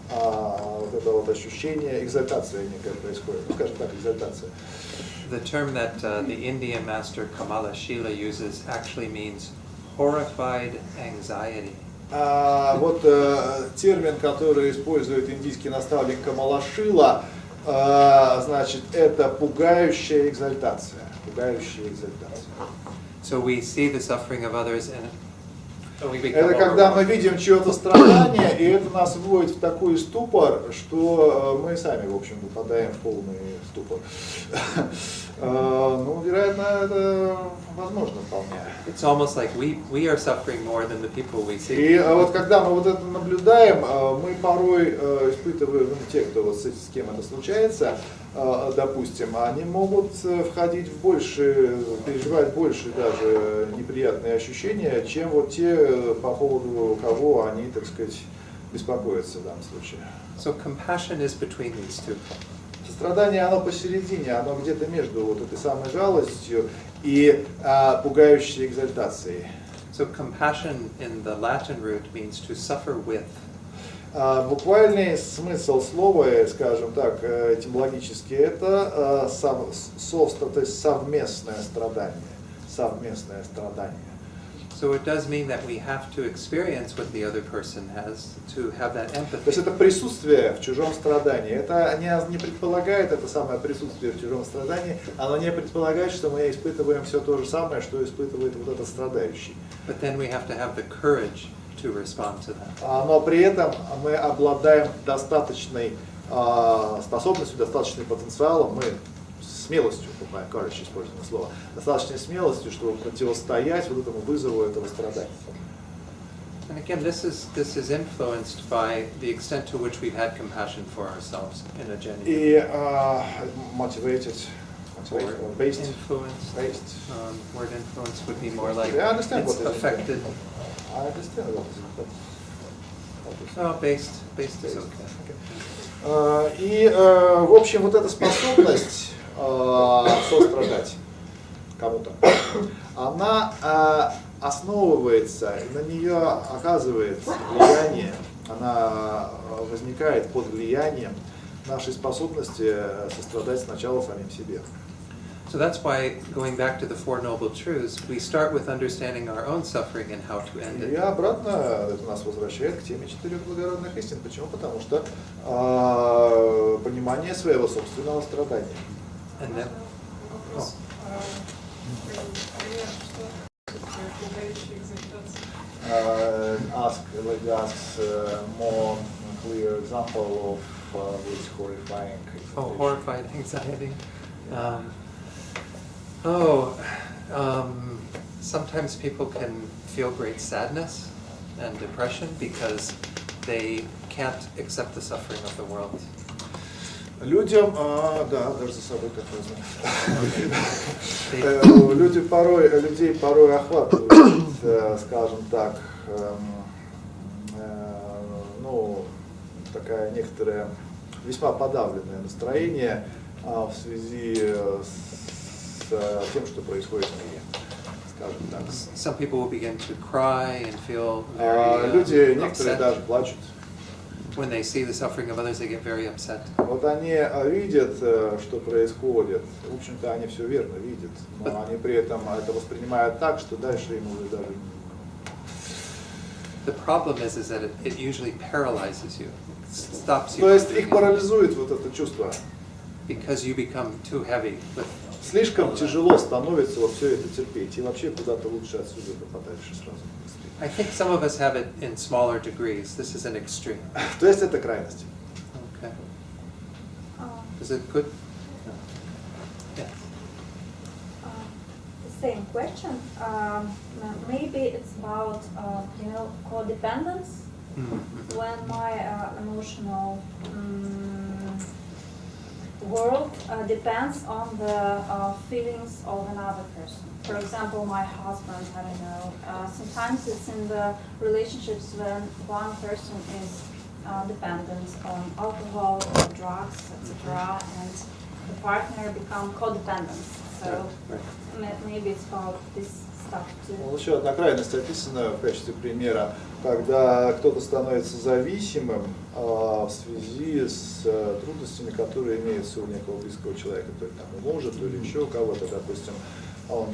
вот это вот ощущение, экзальтация некая происходит, ну, скажем так, экзальтация. The term that the Indian master Kamala Shila uses actually means horrified anxiety. Вот термин, который использует индийский наставник Камала Шила, значит, это пугающая экзальтация. Пугающая экзальтация. So we see the suffering of others and we become Это когда мы видим чье-то страдание, и это нас вводит в такой ступор, что мы сами, в общем, попадаем в полный ступор. Ну, вероятно, это возможно вполне. It's almost like we are suffering more than the people we see. И вот когда мы вот это наблюдаем, мы порой испытываем, те, кто вот с кем это случается, допустим, они могут входить в больше, переживать больше даже неприятные ощущения, чем вот те, по поводу кого они, так сказать, беспокоятся в данном случае. So compassion is between these two. Сострадание, оно посередине, оно где-то между вот этой самой жалостью и пугающей экзальтацией. So compassion in the Latin root means to suffer with. Буквальный смысл слова, скажем так, этимологически, это то есть совместное страдание. Совместное страдание. So it does mean that we have to experience what the other person has to have that empathy. То есть это присутствие в чужом страдании. Это не предполагает, это самое присутствие в чужом страдании, оно не предполагает, что мы испытываем все то же самое, что испытывает вот этот страдающий. But then we have to have the courage to respond to that. Но при этом мы обладаем достаточной способностью, достаточным потенциалом, мы смелостью, courage используемое слово, достаточной смелостью, чтобы противостоять вот этому вызову этого страдания. And again, this is influenced by the extent to which we've had compassion for ourselves in a genuine. И motivated, based. Influence. Based. Word influence would be more like I understand it's what it is. affected. I understand what it is. Oh, based is okay. И, в общем, вот эта способность сострадать кому-то, она основывается, на нее оказывается влияние, она возникает под влиянием нашей способности сострадать сначала самим себе. So that's why, going back to the Four Noble Truths, we start with understanding our own suffering and how to end И it. обратно это нас возвращает к теме четырех благородных истин. Почему? Потому что понимание своего собственного страдания. And then, Lady asks more clear example of this horrifying exaltation. Oh, horrified anxiety. Sometimes people can feel great sadness and depression because they can't accept the suffering of the world. Людям, да, даже за собой как возьму. Людей порой охватывает, скажем так, ну, такая некоторая весьма подавленное настроение в связи с тем, что происходит в мире, скажем так. Some people will begin to cry and feel very Люди, некоторые upset. даже плачут. When they see the suffering of others, they get very upset. Вот они видят, что происходит, в общем-то, они все верно видят, но они при этом это воспринимают так, что дальше им уже даже... The problem is that it usually paralyzes you, it stops you. То есть их парализует вот это чувство. Because you become too heavy with. Слишком тяжело становится вот все это терпеть, и вообще куда-то лучше отсюда подальше сразу. I think some of us have it in smaller degrees. This is an extreme. То есть это крайность. Okay. Is it good? No. Yes. The same question. Maybe it's about codependence. Mm-hmm. When my emotional world depends on the feelings of another person. For example, my husband, I don't know, sometimes it's in the relationships when one person is dependent on alcohol or drugs, etc., and the partner become codependent. So maybe it's about this stuff too. Вот еще одна крайность описана в качестве примера, когда кто-то становится зависимым в связи с трудностями, которые имеются у некого близкого человека, то есть там, у мужа, то или еще у кого-то, допустим, он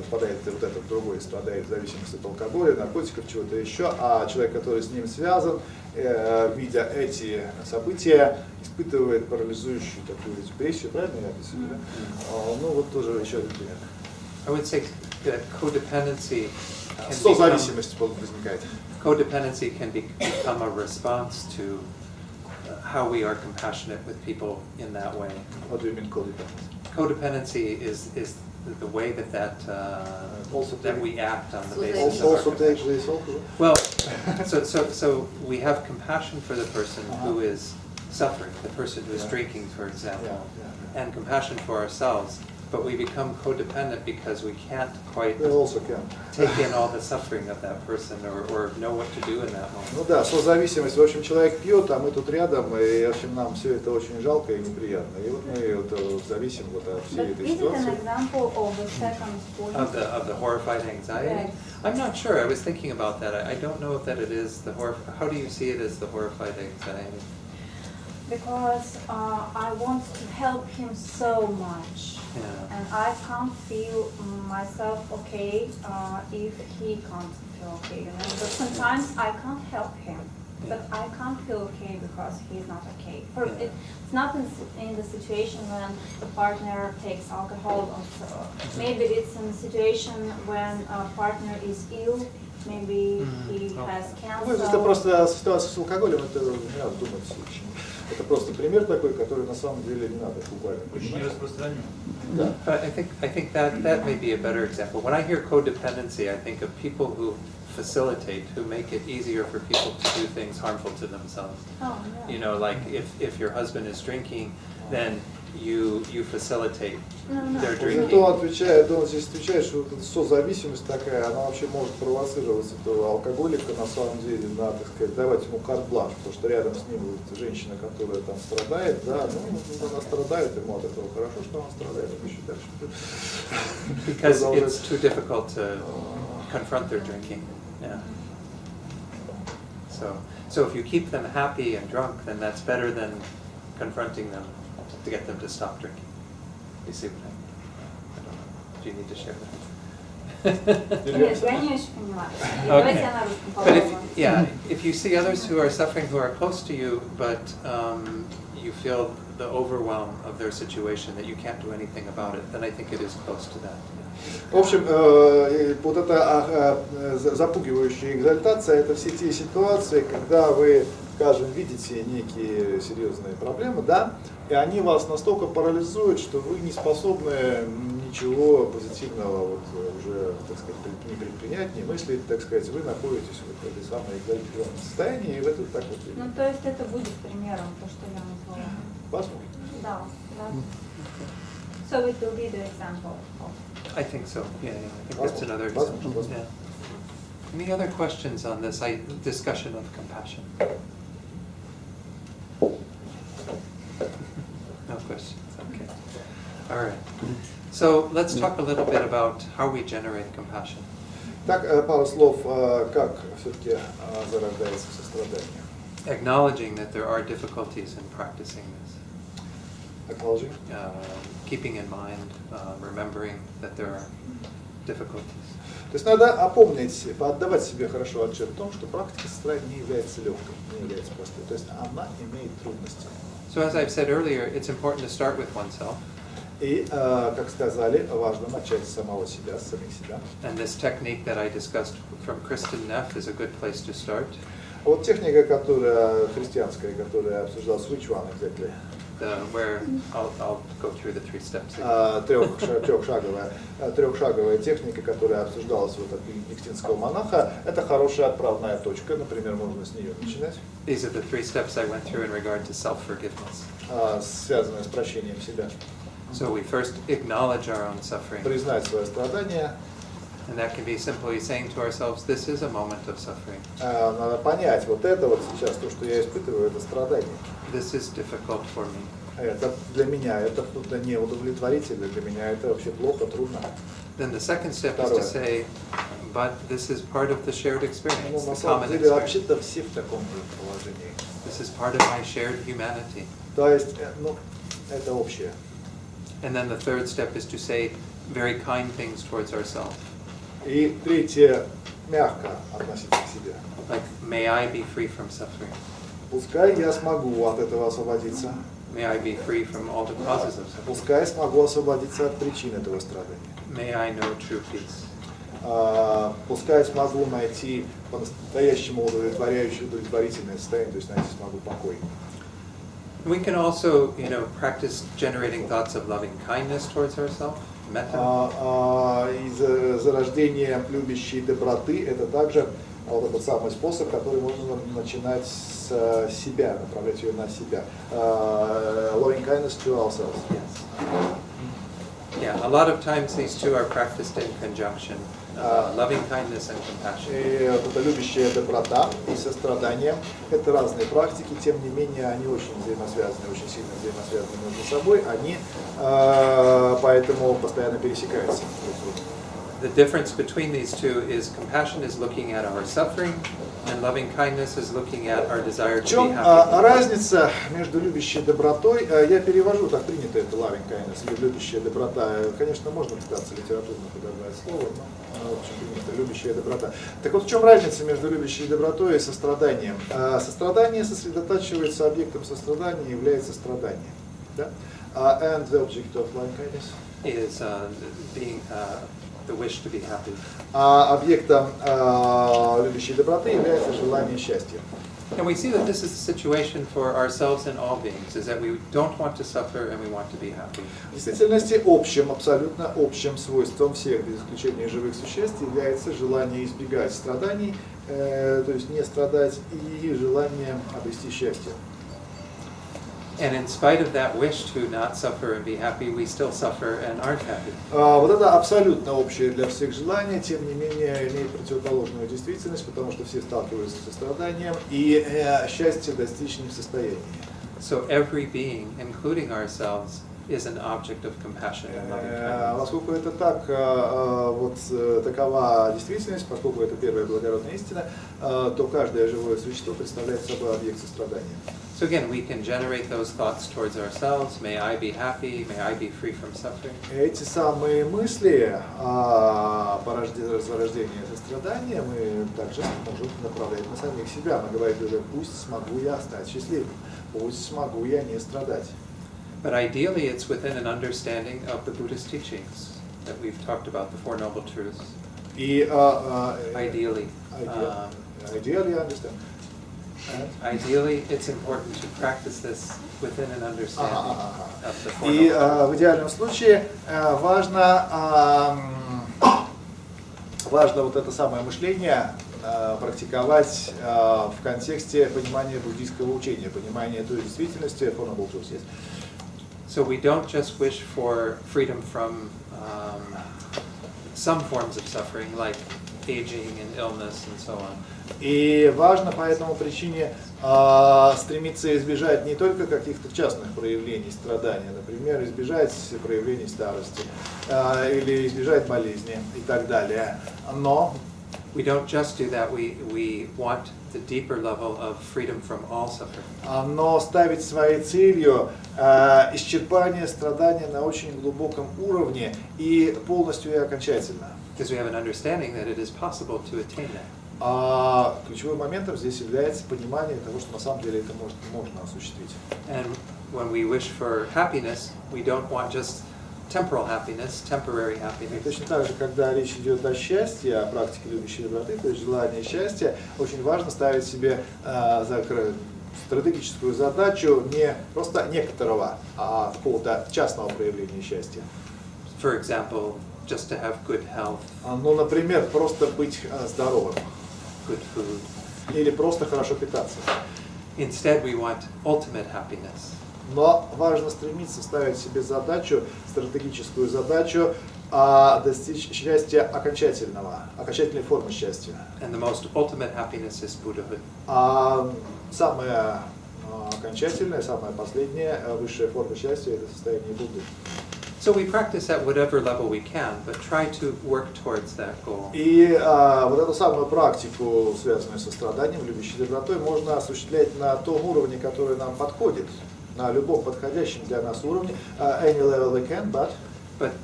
впадает вот этот другой, страдает в зависимости от алкоголя, наркотиков, чего-то еще, а человек, который с ним связан, видя эти события, испытывает парализующую такую депрессию, правильно я описываю? Да? Ну вот тоже еще один пример. I would say that codependency Созависимость возникает. Codependency can become a response to how we are compassionate with people in that way. What do you mean codependency? Codependency is the way that we act on the basis of Also our takes compassion. this also? Well, so we have compassion for the person who is suffering, the person who is drinking, for example, and compassion for ourselves. But we become codependent because we can't quite They also can. take in all the suffering of that person or know what to do in that moment. Ну да, созависимость. В общем, человек пьет, а мы тут рядом, и в общем нам все это очень жалко и неприятно. И вот мы вот зависим вот от всей But этой is it an ситуации. example of the second point? Of the horrified anxiety? Yes. I'm not sure. I was thinking about that. I don't know if that it is the how do you see it as the horrified anxiety? Because I want to help him so much. Yeah. And I can't feel myself okay if he can't feel okay. You know? But sometimes I can't help him. But I can't feel okay because he's not okay. It's not in the situation when the partner takes alcohol. Or maybe it's in a situation when a partner is ill. Maybe he has cancer. Ну, это просто ситуация с алкоголем, это не надо думать очень. Это просто пример такой, который на самом деле не надо буквально. Очень распространен. Да. But I think that may be a better example. When I hear codependency, I think of people who facilitate, who make it easier for people to do things harmful to themselves. Oh, yeah. You know, like if your husband is drinking, then you facilitate their drinking. Он здесь отвечает, что вот эта созависимость такая, она вообще может провоцировать этого алкоголика на самом деле на, так сказать, давать ему карт-бланш, потому что рядом с ним вот женщина, которая там страдает, да, ну она страдает, ему от этого хорошо, что она страдает, он еще дальше. Because it's too difficult to confront their drinking. Yeah. So if you keep them happy and drunk, then that's better than confronting them to get them to stop drinking. You see what I don't know. Do you need to share that? Нет, я не очень поняла. Давайте я на русском But попробую. if you see others who are suffering who are close to you, but you feel the overwhelm of their situation that you can't do anything about it, then I think it is close to that. В общем, вот эта запугивающая экзальтация, это все те ситуации, когда вы, скажем, видите некие серьезные проблемы, да, и они вас настолько парализуют, что вы не способны ничего позитивного вот уже, так сказать, не предпринять, не мыслить, так сказать, вы находитесь вот в этой самой экзальтированном состоянии, и в этом так вот. Ну, то есть это будет примером, то, что я назвала. Возможно. Да, да. So it will be the example of... I think so. Yeah, I think that's another example. Yeah. Any other questions on this discussion of compassion? No questions. Okay. All right. So let's talk a little bit about how we generate compassion. Так, пару слов, как все-таки зарождается сострадание. Acknowledging that there are difficulties in practicing this. Acknowledging. Keeping in mind, remembering that there are difficulties. То есть надо опомнить, отдавать себе хорошо отчет в том, что практика сострадания не является легкой, не является простой. То есть она имеет трудности. So as I've said earlier, it's important to start with oneself. И, как сказали, важно начать с самого себя, с самих себя. And this technique that I discussed from Kristen Neff is a good place to start. Вот техника, которая христианская, которая обсуждалась, which one exactly? Where I'll go through the 3 steps. Трехшаговая техника, которая обсуждалась вот от бенедиктинского монаха, это хорошая отправная точка, например, можно с нее начинать. These are the 3 steps I went through in regard to self-forgiveness. Связанная с прощением себя. So we first acknowledge our own suffering. Признать свое страдание. And that can be simply saying to ourselves, this is a moment of suffering. Надо понять, вот это вот сейчас, то, что я испытываю, это страдание. This is difficult for me. Это для меня, это неудовлетворительно, для меня это вообще плохо, трудно. Then the second step is to say, but this is part of the shared Ну, experience, на the самом common деле, experience. вообще-то все в таком же положении. This is part of my shared humanity. То есть, ну, это общее. And then the third step is to say very kind things towards ourselves. И третье, мягко относиться к себе. Like, may I be free from suffering. Пускай я смогу от этого освободиться. May I be free from all the causes of suffering. Пускай смогу освободиться от причин этого страдания. May I know true peace. Пускай смогу найти по-настоящему удовлетворительное состояние, то есть найти смогу покой. We can also, practice generating thoughts of loving kindness towards ourselves, metta. И зарождение любящей доброты – это также вот этот самый способ, который можно начинать с себя, направлять ее на себя. Loving kindness to ourselves. Yes. Yeah, a lot of times these two are practiced in conjunction. Loving kindness and compassion. И вот эта любящая доброта и сострадание – это разные практики, тем не менее они очень взаимосвязаны, очень сильно взаимосвязаны между собой, они поэтому постоянно пересекаются. The difference between these two is compassion is looking at our suffering, and loving kindness is looking at our desire В to be чем happy. разница между любящей добротой? Я перевожу, так принято это loving kindness, или любящая доброта. Конечно, можно пытаться литературно подобрать слово, но в общем принято любящая доброта. Так вот, в чем разница между любящей добротой и состраданием? Сострадание сосредотачивается, объектом сострадания является страдание. Да? And the object of loving kindness Is being the wish to be happy. Объектом любящей доброты является желание счастья. And we see that this is the situation for ourselves and all beings, is that we don't want to suffer and we want to be happy. В действительности общим, абсолютно общим свойством всех, без исключения живых существ, является желание избегать страданий, то есть не страдать, и желание обрести счастье. And in spite of that wish to not suffer and be happy, we still suffer and aren't happy. Вот это абсолютно общее для всех желание, тем не менее имеет противоположную действительность, потому что все сталкиваются со страданием, и счастье достичь не в состоянии. So every being, including ourselves, is an object of compassion and loving kindness. Поскольку это так, вот такова действительность, поскольку это первая благородная истина, то каждое живое существо представляет собой объект сострадания. So again, we can generate those thoughts towards ourselves. May I be happy? May I be free from suffering? Эти самые мысли о зарождении сострадания мы также можем направлять на самих себя. Мы говорим уже, пусть смогу я стать счастливым, пусть смогу я не страдать. But ideally, it's within an understanding of the Buddhist teachings that we've talked about, the Four Noble Truths. И Ideally. Ideally, I understand. Ideally, it's important to practice this within an understanding of the Four И Noble Truths. в идеальном случае важно вот это самое мышление практиковать в контексте понимания буддийского учения, понимания той действительности, Four Noble Truths. Yes. So we don't just wish for freedom from some forms of suffering, like aging and illness and so on. И важно по этому причине стремиться избежать не только каких-то частных проявлений страдания, например, избежать проявлений старости или избежать болезни и так далее. Но we don't just do that. We want the deeper level of freedom from all suffering. Но ставить своей целью исчерпание страдания на очень глубоком уровне и полностью и окончательно. Because we have an understanding that it is possible to attain that. Ключевым моментом здесь является понимание того, что на самом деле это можно осуществить. And when we wish for happiness, we don't want just temporal happiness, temporary И happiness. точно так же, когда речь идет о счастье, о практике любящей доброты, то есть желание счастья, очень важно ставить себе стратегическую задачу не просто некоторого, а какого-то частного проявления счастья. For example, just to have good health, Ну, например, просто быть здоровым good food. или просто хорошо питаться. Instead, we want ultimate happiness. Но важно стремиться ставить себе задачу, стратегическую задачу, достичь счастья окончательной формы счастья. And the most ultimate happiness is Buddhahood. Самая окончательная, самая последняя, высшая форма счастья – это состояние Будды. So we practice at whatever level we can, but try to work towards that goal. И вот эту самую практику, связанную со страданием, любящей добротой, можно осуществлять на том уровне, который нам подходит, на любом подходящем для нас уровне, any level we can, but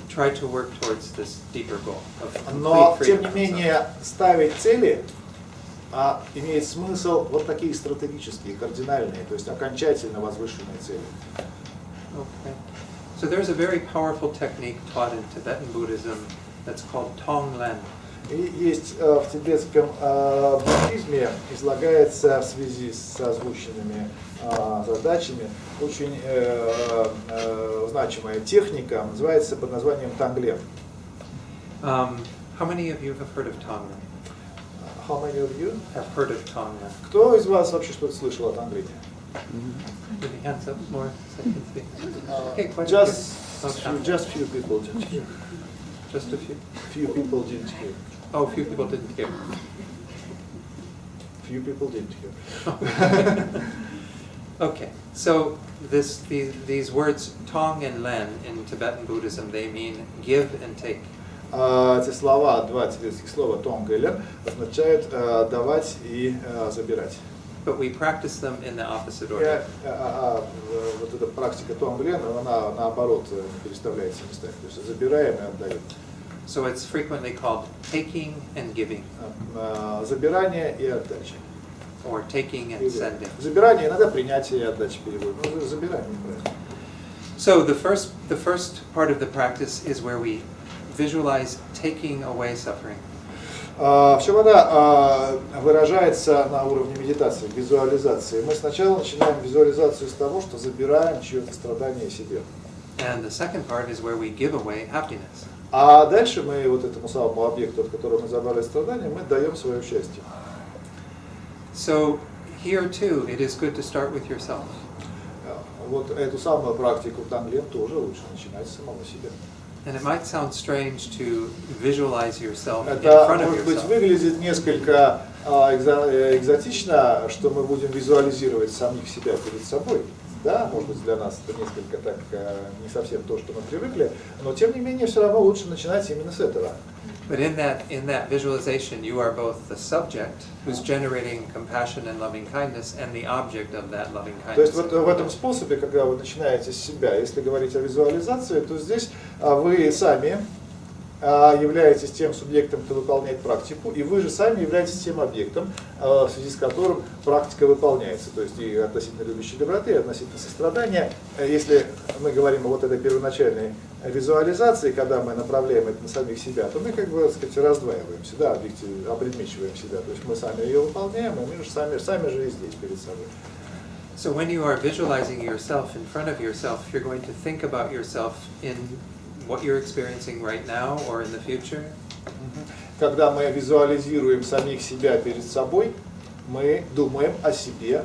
try to work towards this deeper goal of но, complete тем freedom не from менее, ставить цели имеет смысл вот такие стратегические, кардинальные, то есть окончательно возвышенные цели. suffering. Okay. So there's a very powerful technique taught in Tibetan Buddhism that's called Tonglen. И есть в тибетском буддизме, излагается в связи с озвученными задачами, очень значимая техника, называется под названием Тонглен. How many of you have heard of Tonglen? How many of you? Have heard of Tonglen? Кто из вас вообще что-то слышал о Тongлене? Give me hands up more so I can see. Okay, quite a few. Just few people didn't hear. Just a few. Few people didn't hear. Oh, few people didn't hear. Few people didn't hear. Okay, so these words Tong and Len in Tibetan Buddhism, they mean give and take. Эти слова, два тибетских слова тонг и лен, означают давать и забирать. But we practice them in the opposite order. Вот эта практика тонг лен, она наоборот переставляется местами, то есть забираем и отдаем. So it's frequently called taking and giving, Забирание и отдача. or taking and sending. Забирание, иногда принятие и отдача переводим. Ну, забираем неправильно. So the first part of the practice is where we visualize taking away suffering. В чем она выражается на уровне медитации, визуализации. Мы сначала начинаем визуализацию с того, что забираем чье-то страдание себе. And the second part is where we give away happiness. А дальше мы вот этому самому объекту, от которого мы забрали страдание, мы даем свое счастье. So here too, it is good to start with yourself. Вот эту самую практику Тонглен тоже лучше начинать с самого себя. And it might sound strange to visualize yourself in Это, front of может быть, yourself. выглядит несколько экзотично, что мы будем визуализировать самих себя перед собой. Да, может быть, для нас это несколько так не совсем то, что мы привыкли, но тем не менее все равно лучше начинать именно с этого. But in that visualization, you are both the subject who's generating compassion and loving kindness, and the object of that loving То есть kindness. вот в этом способе, когда вы начинаете с себя, если говорить о визуализации, то здесь вы сами являетесь тем субъектом, кто выполняет практику, и вы же сами являетесь тем объектом, в связи с которым практика выполняется. То есть и относительно любящей доброты, и относительно сострадания. Если мы говорим о вот этой первоначальной визуализации, когда мы направляем это на самих себя, то мы, как бы, так сказать, раздваиваемся, да, обредмечиваем себя. То есть мы сами ее выполняем, и мы же сами же и здесь перед собой. So when you are visualizing yourself in front of yourself, you're going to think about yourself in what you're experiencing right now or in the future. Когда мы визуализируем самих себя перед собой, мы думаем о себе,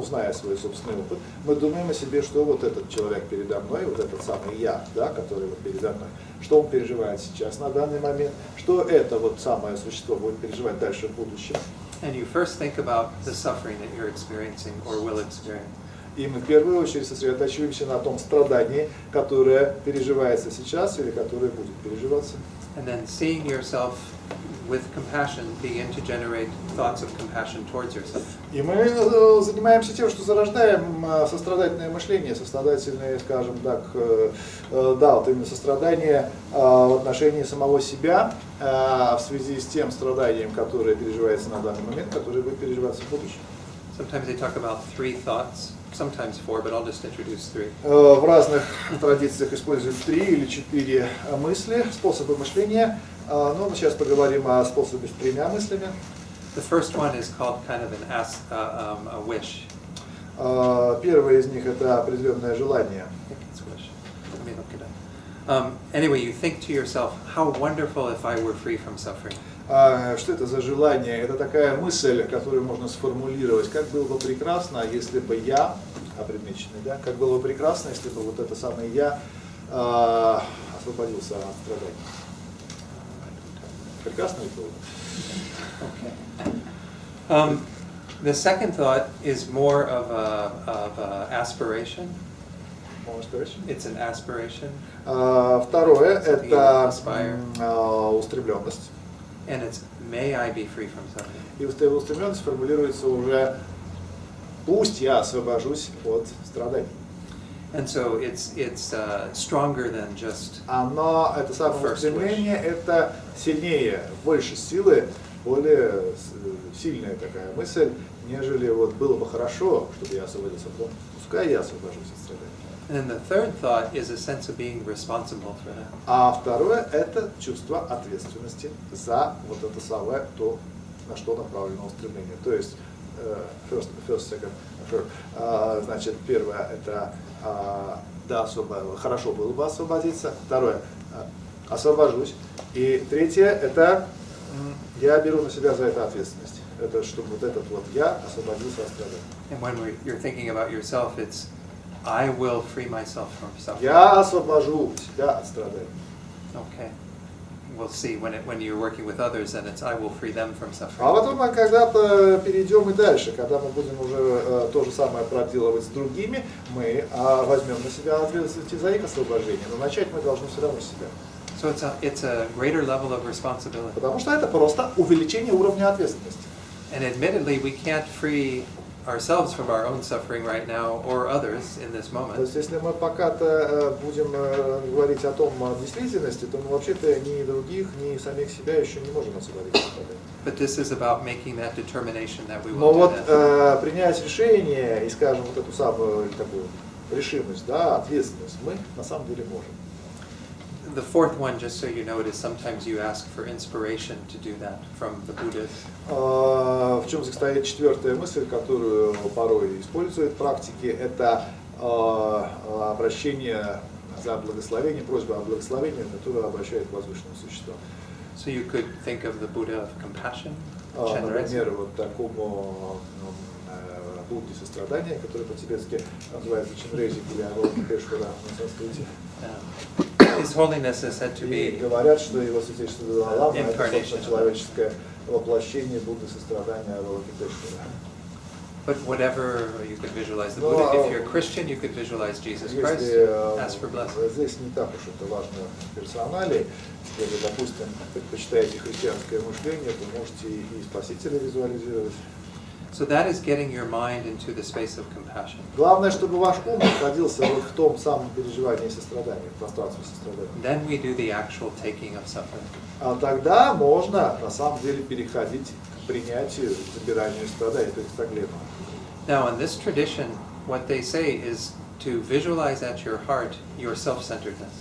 зная свой собственный опыт, мы думаем о себе, что вот этот человек передо мной, вот этот самый я, да, который вот передо мной, что он переживает сейчас на данный момент, что это вот самое существо будет переживать дальше в будущем. And you first think about the suffering that you're experiencing or will experience. И мы в первую очередь сосредотачиваемся на том страдании, которое переживается сейчас или которое будет переживаться. And then seeing yourself with compassion, begin to generate thoughts of compassion towards yourself. И мы занимаемся тем, что зарождаем сострадательное мышление, сострадательное, скажем так, вот именно сострадание в отношении самого себя в связи с тем страданием, которое переживается на данный момент, которое будет переживаться в будущем. Sometimes they talk about 3 thoughts, sometimes 4, but I'll just introduce 3. В разных традициях используют 3 или 4 мысли, способы мышления. Но мы сейчас поговорим о способе с 3 мыслями. The first one is called kind of a wish. Первое из них это определенное желание. I think it's wish. Let me look it up. Anyway, you think to yourself, how wonderful if I were free from suffering. Что это за желание? Это такая мысль, которую можно сформулировать. Как было бы прекрасно, если бы я, опредмеченный, да, как было бы прекрасно, если бы вот это самое я освободился от страданий. Прекрасно ли было? Okay. The second thought is more of a aspiration. It's an aspiration. Второе – Something you это aspire. устремленность. And it's may I be free from suffering. И устремленность формулируется уже «пусть я освобожусь от страданий». And so it's stronger than just Оно, это самое First устремление, это сильнее, больше силы, более сильная такая мысль, нежели вот было бы хорошо, чтобы я освободился от страданий. Пускай я освобожусь от страданий. And then the third thought is a sense of being responsible for that. А второе – это чувство ответственности за вот это самое, то, на что направлено устремление. То есть, first, second, third. Значит, первое – это да, хорошо было бы освободиться. Второе – освобожусь. И третье – это я беру на себя за это ответственность. Это чтобы вот этот вот я освободился от страданий. And when you're thinking about yourself, it's I will free myself from suffering. Я освобожу себя от страданий. Okay. We'll see when you're working with others, then it's I will free them from suffering. А потом мы когда-то перейдем и дальше, когда мы будем уже то же самое проделывать с другими, мы возьмем на себя ответственность за их освобождение. Но начать мы должны все равно с себя. So it's a greater level of responsibility. Потому что это просто увеличение уровня ответственности. And admittedly, we can't free ourselves from our own suffering right now or others in this То moment. есть если мы пока-то будем говорить о том действительности, то мы вообще-то ни других, ни самих себя еще не можем освободить. But this is about making that determination that we Но will вот do that. принять решение и, скажем, вот эту самую такую решимость, да, ответственность мы на самом деле можем. The fourth one, just so you know, it is sometimes you ask for inspiration to do that from the Buddhas. В чем состоит четвертая мысль, которую порой используют в практике, это обращение за благословение, просьба о благословении, которую обращает к возвышенным существам. So you could think of the Buddha of compassion, Например, вот такому Будде сострадания, который по-тибетски называется Ченрезик или Авалокитешвара на санскрите. His holiness is said to И be говорят, что его святейшество Далай-лама это, incarnation. собственно, человеческое воплощение Будды сострадания Авалокитешвара. But whatever you could visualize the Buddha. If you're a Christian, you could visualize Jesus Christ. Ask for blessing. Здесь не так уж это важно персонали. Если вы, допустим, предпочитаете христианское мышление, то можете и Спасителя визуализировать. So that is getting your mind into the space of compassion. Главное, чтобы ваш ум находился вот в том самом переживании сострадания, в пространстве сострадания. Then we do the actual taking of suffering. А тогда можно на самом деле переходить к принятию, забиранию страданий, то есть к таглету. Now, in this tradition, what they say is to visualize at your heart your self-centeredness.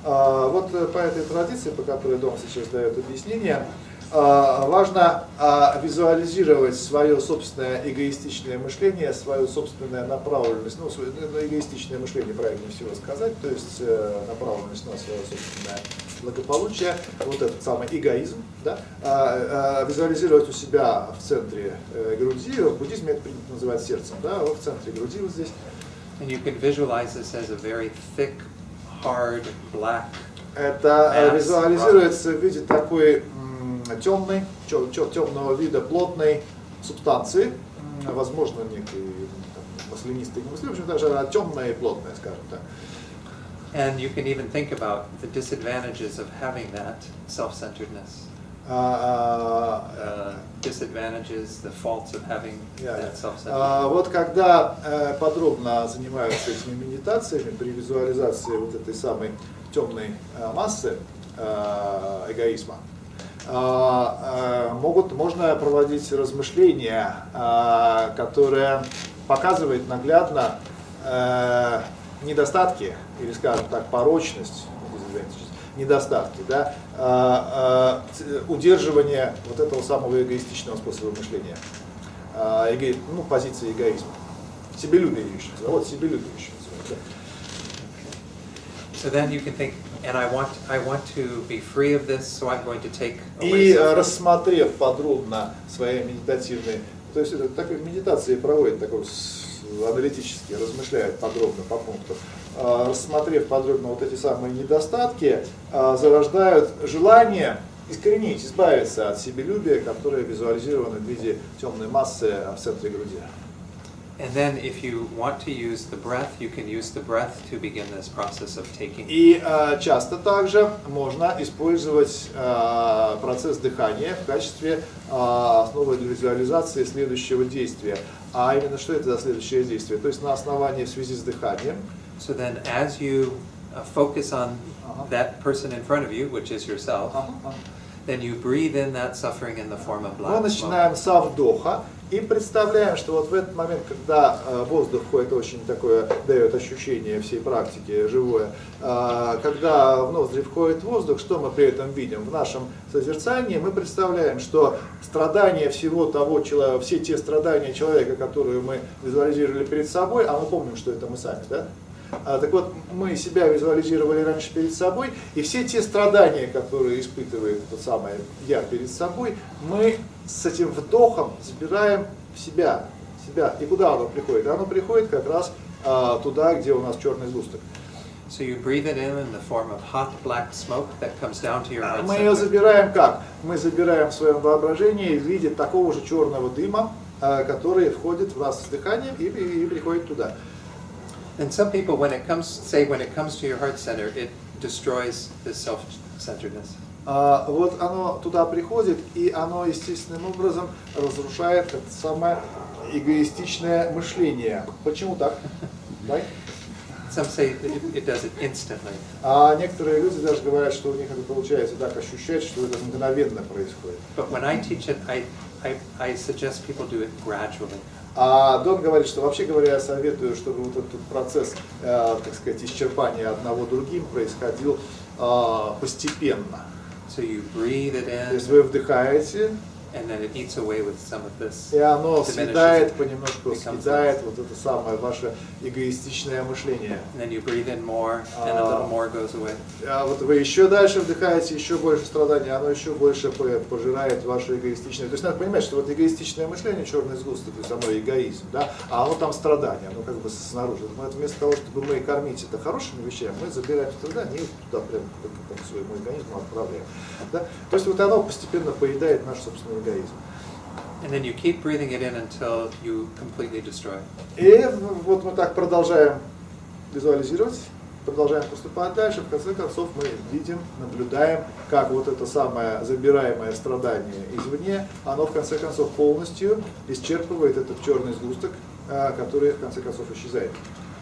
Вот по этой традиции, по которой Дон сейчас дает объяснение, важно визуализировать свое собственное эгоистичное мышление, свою собственную направленность, ну, свое эгоистичное мышление, правильнее всего сказать, то есть направленность на свое собственное благополучие, вот этот самый эгоизм, да, визуализировать у себя в центре груди, в буддизме это принято называть сердцем, да, вот в центре груди вот здесь. And you can visualize this as a very thick, hard, black. Это визуализируется в виде такой темного вида плотной субстанции, возможно, некой маслянистой, в общем, даже темная и плотная, скажем так. And you can even think about the disadvantages of having that self-centeredness. Disadvantages, the faults of having that self-centeredness. Вот когда подробно занимаются этими медитациями при визуализации вот этой самой темной массы эгоизма, можно проводить размышления, которые показывают наглядно недостатки, или, скажем так, порочность, недостатки, да, удерживание вот этого самого эгоистичного способа мышления, позиции эгоизма. Себелюбие еще называется. Вот себелюбие еще называется. So then you can think, and I want to be free of this, so I'm going to take away И suffering. рассмотрев подробно свои медитативные, то есть это такой медитации проводят, такой аналитически, размышляют подробно по пунктам, рассмотрев подробно вот эти самые недостатки, зарождают желание искоренить, избавиться от себелюбия, которое визуализировано в виде темной массы в центре груди. And then if you want to use the breath, you can use the breath to begin this process of taking. И часто также можно использовать процесс дыхания в качестве основы для визуализации следующего действия. А именно, что это за следующее действие? То есть на основании в связи с дыханием. So then as you focus on that person in front of you, which is yourself, then you breathe in that suffering in the form of Мы black smoke. начинаем со вдоха и представляем, что вот в этот момент, когда воздух входит, очень такое дает ощущение всей практики живое, когда в ноздри входит воздух, что мы при этом видим? В нашем созерцании мы представляем, что страдания всего того человека, все те страдания человека, которые мы визуализировали перед собой, а мы помним, что это мы сами, да? Так вот, мы себя визуализировали раньше перед собой, и все те страдания, которые испытывает тот самый я перед собой, мы с этим вдохом забираем в себя. И куда оно приходит? Оно приходит как раз туда, где у нас черный сгусток. So you breathe it in the form of hot black smoke that comes down to your heart Мы ее center. забираем как? Мы забираем в своем воображении в виде такого же черного дыма, который входит в нас с дыханием и приходит туда. And some people, when it comes to your heart center, it destroys this self-centeredness. Вот оно туда приходит, и оно естественным образом разрушает это самое эгоистичное мышление. Почему так? Right? Some say it does it instantly. А некоторые люди даже говорят, что у них это получается так ощущать, что это мгновенно происходит. But when I teach it, I suggest people do it gradually. А Дон говорит, что вообще говоря, я советую, чтобы вот этот процесс, так сказать, исчерпания одного другим происходил постепенно. So you breathe it То есть in, вы вдыхаете, and then it eats away with some of this. и оно diminishes съедает, it, понемножку becomes съедает вот это самое ваше эгоистичное мышление. And then you breathe in more, and a little more goes away. А вот вы еще дальше вдыхаете, еще больше страданий, оно еще больше пожирает ваше эгоистичное. То есть надо понимать, что вот эгоистичное мышление, черный сгусток, то есть само эгоизм, да, а оно там страдание, оно как бы снаружи. Мы вместо того, чтобы мы кормить это хорошими вещами, мы забираем страдания и туда прям к своему эгоизму отправляем. Да? То есть вот оно постепенно поедает наш собственный эгоизм. And then you keep breathing it in until you completely destroy it. И вот мы так продолжаем визуализировать, продолжаем поступать дальше. В конце концов мы видим, наблюдаем, как вот это самое забираемое страдание извне, оно в конце концов полностью исчерпывает этот черный сгусток, который в конце концов исчезает.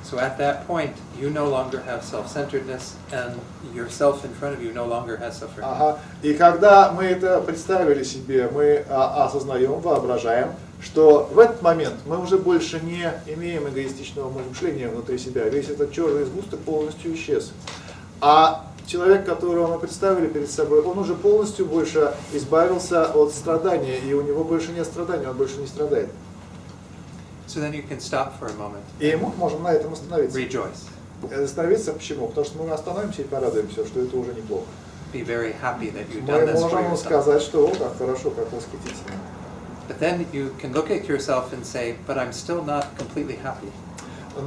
So at that point, you no longer have self-centeredness, and yourself in front of you no longer has suffering. Ага. И когда мы это представили себе, мы осознаем, воображаем, что в этот момент мы уже больше не имеем эгоистичного мышления внутри себя. Весь этот черный сгусток полностью исчез. А человек, которого мы представили перед собой, он уже полностью больше избавился от страдания, и у него больше нет страданий, он больше не страдает. So then you can stop for a moment. И мы можем на этом остановиться. Rejoice. Остановиться почему? Потому что мы остановимся и порадуемся, что это уже неплохо. Be very happy that you've Мы done this for можем yourself. сказать, что о, как хорошо, как восхитительно. But then you can look at yourself and say, but I'm still not completely happy.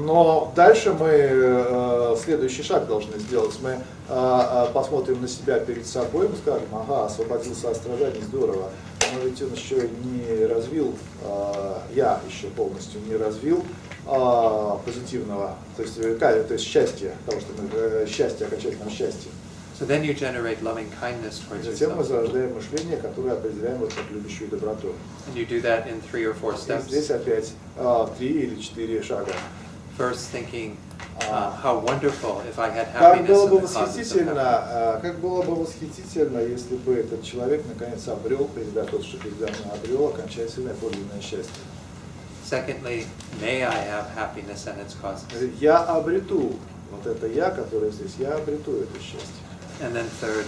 Но дальше мы следующий шаг должны сделать. Мы посмотрим на себя перед собой, мы скажем, ага, освободился от страданий, здорово. Но ведь он еще не развил, я еще полностью не развил позитивного, то есть счастья, того, что мы счастье, окончательного счастья. So then you generate loving kindness towards Затем мы yourself. зарождаем мышление, которое определяем вот как любящую доброту. And you do that in 3 or 4 И steps. здесь опять 3 или 4 шага. First thinking, how wonderful if I had Как happiness было in бы the causes of happiness. восхитительно, как было бы восхитительно, если бы этот человек наконец обрел, тот, что передо мной обрел окончательное подлинное счастье. Secondly, may I have happiness and its causes. Я обрету, вот это я, которое здесь, я обрету это счастье. And then third,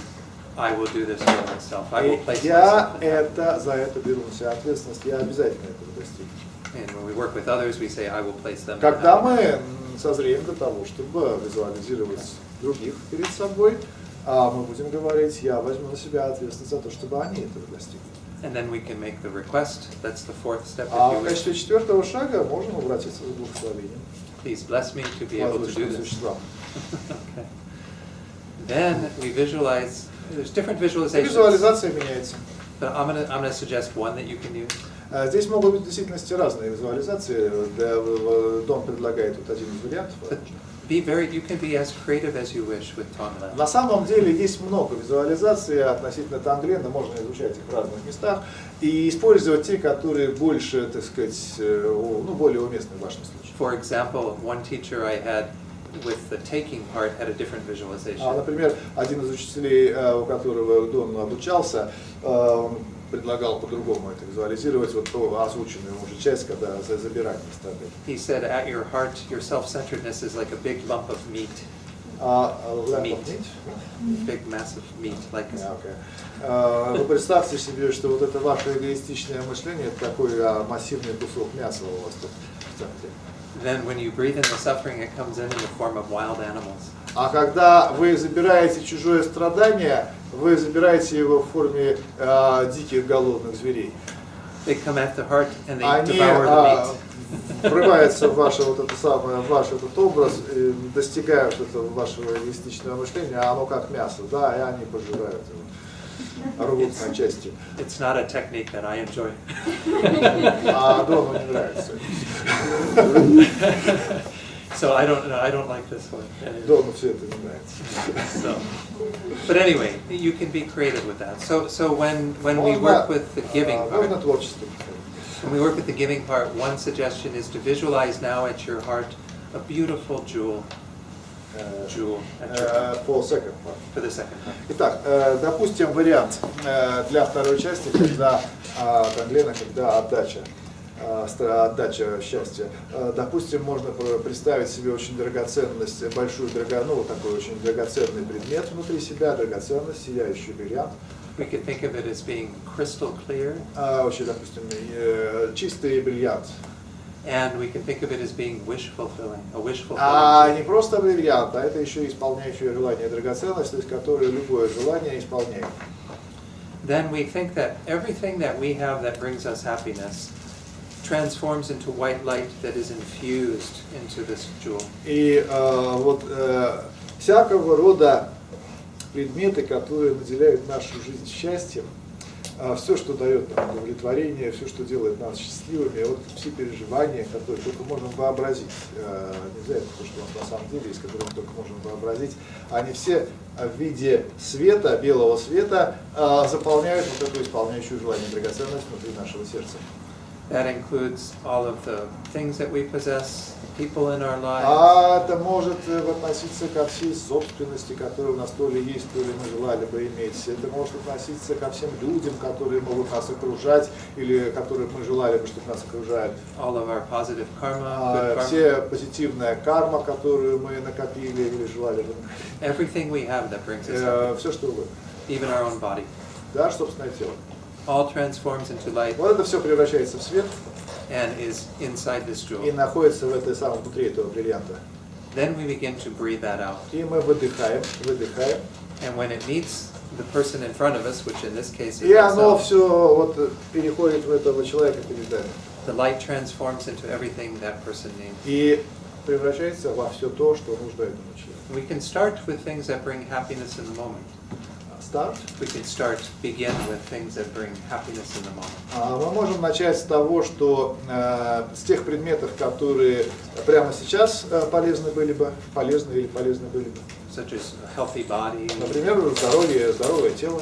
I will do this for myself. I will И place я myself in happiness. за это беру на себя ответственность, я обязательно этого достигну. And when we work with others, we say, I will place them in Когда happiness. мы созреем до того, чтобы визуализировать других перед собой, мы будем говорить, я возьму на себя ответственность за то, чтобы они этого достигли. And then we can make the request. That's the fourth step. А If в you wish. качестве четвертого шага можем обратиться к благословению. Please bless me to be able to do Возвышенным this. существам. Okay. Then we visualize. There's different И visualizations. визуализация меняется. But I'm gonna suggest one that you can use. Здесь могут быть в действительности разные визуализации. Дон предлагает вот один из вариантов. You can be as creative as you wish with Tonglen. На самом деле есть много визуализаций относительно Тонглена, можно изучать их в разных местах и использовать те, которые больше, так сказать, более уместны в вашем случае. For example, one teacher I had with the taking part had a different visualization. Например, один из учителей, у которого Дон обучался, предлагал по-другому это визуализировать, вот ту озвученную уже часть, когда забирать места. He said, at your heart, your self-centeredness is like a big lump of meat. Big massive meat. Like Вы представьте себе, что вот это ваше эгоистичное мышление, это такой массивный кусок мяса у вас тут в центре. Then when you breathe in the suffering, it comes in the form of wild animals. А когда вы забираете чужое страдание, вы забираете его в форме диких голодных зверей. They come at the heart and they Они devour the meat. врываются в ваше вот это самое, ваш этот образ, и достигают этого вашего эгоистичного мышления, а оно как мясо, да, и они пожирают его, рвут на части. It's not a technique that I enjoy. А Дону не нравится. So I don't like this one. Дону все это не нравится. So, but anyway, you can be creative with that. So when we work with the giving Можно part, творчество. when we work with the giving part, one suggestion is to visualize now at your heart a beautiful jewel at your heart For second part. for the second part. Итак, допустим, вариант для второй части, когда Тонглена, когда отдача счастья. Допустим, можно представить себе очень драгоценность, большую вот такой очень драгоценный предмет внутри себя, драгоценность, сияющий бриллиант. We could think of it as being crystal clear, Очень, допустим, чистый бриллиант. and we can think of it as being wish fulfilling, a wish fulfilling. А не просто бриллиант, а это еще исполняющая желание драгоценность, то есть которая любое желание исполняет. Then we think that everything that we have that brings us happiness transforms into white light that is infused into this jewel. И всякого рода предметы, которые наделяют нашу жизнь счастьем, все, что дает нам удовлетворение, все, что делает нас счастливыми, вот все переживания, которые только можем вообразить, не знаю, то, что у нас на самом деле есть, которые мы только можем вообразить, они все в виде света, белого света, заполняют вот эту исполняющую желание драгоценность внутри нашего сердца. That includes all of the things that we possess, people in our lives. Это может относиться ко всей собственности, которая у нас то ли есть, то ли мы желали бы иметь. Это может относиться ко всем людям, которые могут нас окружать, или которых мы желали бы, чтобы нас окружают. All of our positive karma, good karma. Все позитивная карма, которую мы накопили или желали бы. Everything we have that brings us happiness. Все, что угодно. Even our own body. Да, собственное тело. All transforms into light Вот это все превращается в свет and is inside this и jewel. находится в этой самой внутри этого бриллианта. Then we begin to breathe that out. И мы выдыхаем. And when it meets the person in front of us, which in this case is И оно ourselves, все вот переходит в этого человека перед нами. the light transforms into everything that person needs. И превращается во все то, что нужно этому человеку. We can start with things that bring happiness in the moment. Старт. We can begin with things that bring happiness in the moment. Мы можем начать с того, что с тех предметов, которые прямо сейчас полезны были бы. Such as a healthy body, Например, здоровое тело.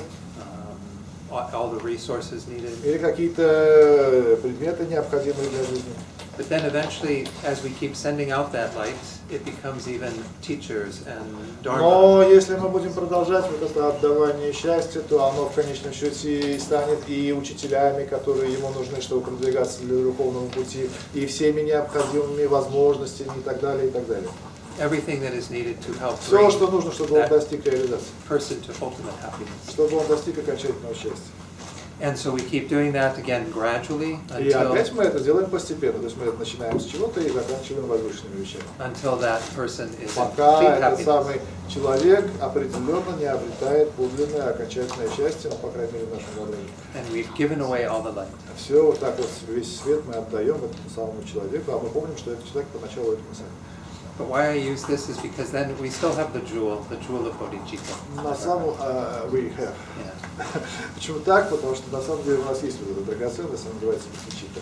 all the resources needed. Или какие-то предметы, необходимые для жизни. But then eventually, as we keep sending out that light, it becomes even teachers and dharma. Но если мы будем продолжать вот это отдавание счастья, то оно в конечном счете и станет и учителями, которые ему нужны, чтобы продвигаться для духовного пути, и всеми необходимыми возможностями и так далее, и так далее. Everything that is needed to help Все, bring что нужно, чтобы он достиг реализации, person to ultimate happiness. чтобы он достиг окончательного счастья. And so we keep doing that again gradually И опять until мы это делаем постепенно, то есть мы начинаем с чего-то и заканчиваем возвышенными вещами. that person is in Пока complete этот happiness. самый человек определенно не обретает подлинное окончательное счастье, ну, по крайней мере, в нашем воображении. And we've given away all the light. Все вот так вот, весь свет мы отдаем этому самому человеку, а мы помним, что этот человек поначалу это мы сами. But why I use this is because then we still have the jewel of bodhicitta. На самом we have. Yeah. Почему так? Потому что на самом деле у нас есть вот эта драгоценность, она называется бодхичитта.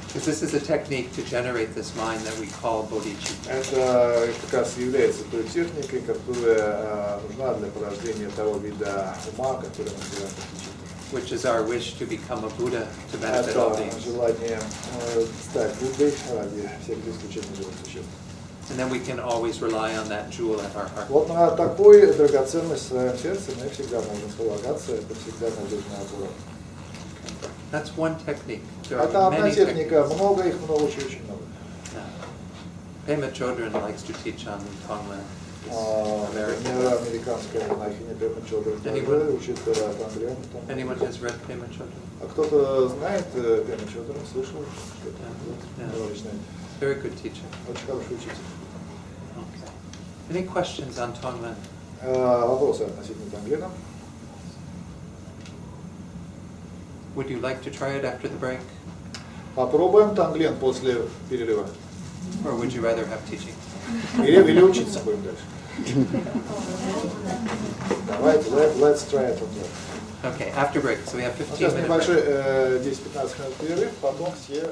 Because this is a technique to generate this mind that we call bodhicitta. Это как раз является той техникой, которая нужна для порождения того вида ума, который мы называем бодхичитта. Which is our wish to become a Buddha to benefit all Это beings. желание стать Буддой ради всех исключительно живых существ. And then we can always rely on that jewel at our heart. Вот на такой драгоценность в своем сердце мы всегда можем полагаться, это всегда надежная опора. That's one technique. There Это are одна many техника, techniques. много их, много, очень много. Pema Chodron likes to teach on Tonglen. Например, американская монахиня Пема Chodron также учит Тонглен. Anyone has read Pema Chodron? А кто-то знает Пема Chodron, слышал что-то? Yeah. Very good teacher. Очень хороший учитель. Okay. Any questions on Tonglen? Вопросы относительно Тонглена? Would you like to try it after the break? Попробуем Тонглен после перерыва. Or would you rather have teaching? Или учиться будем дальше. Давайте, let's try it on that. Okay, after break. So we have 15 Сейчас minutes. небольшой 10-15 минут перерыв, потом все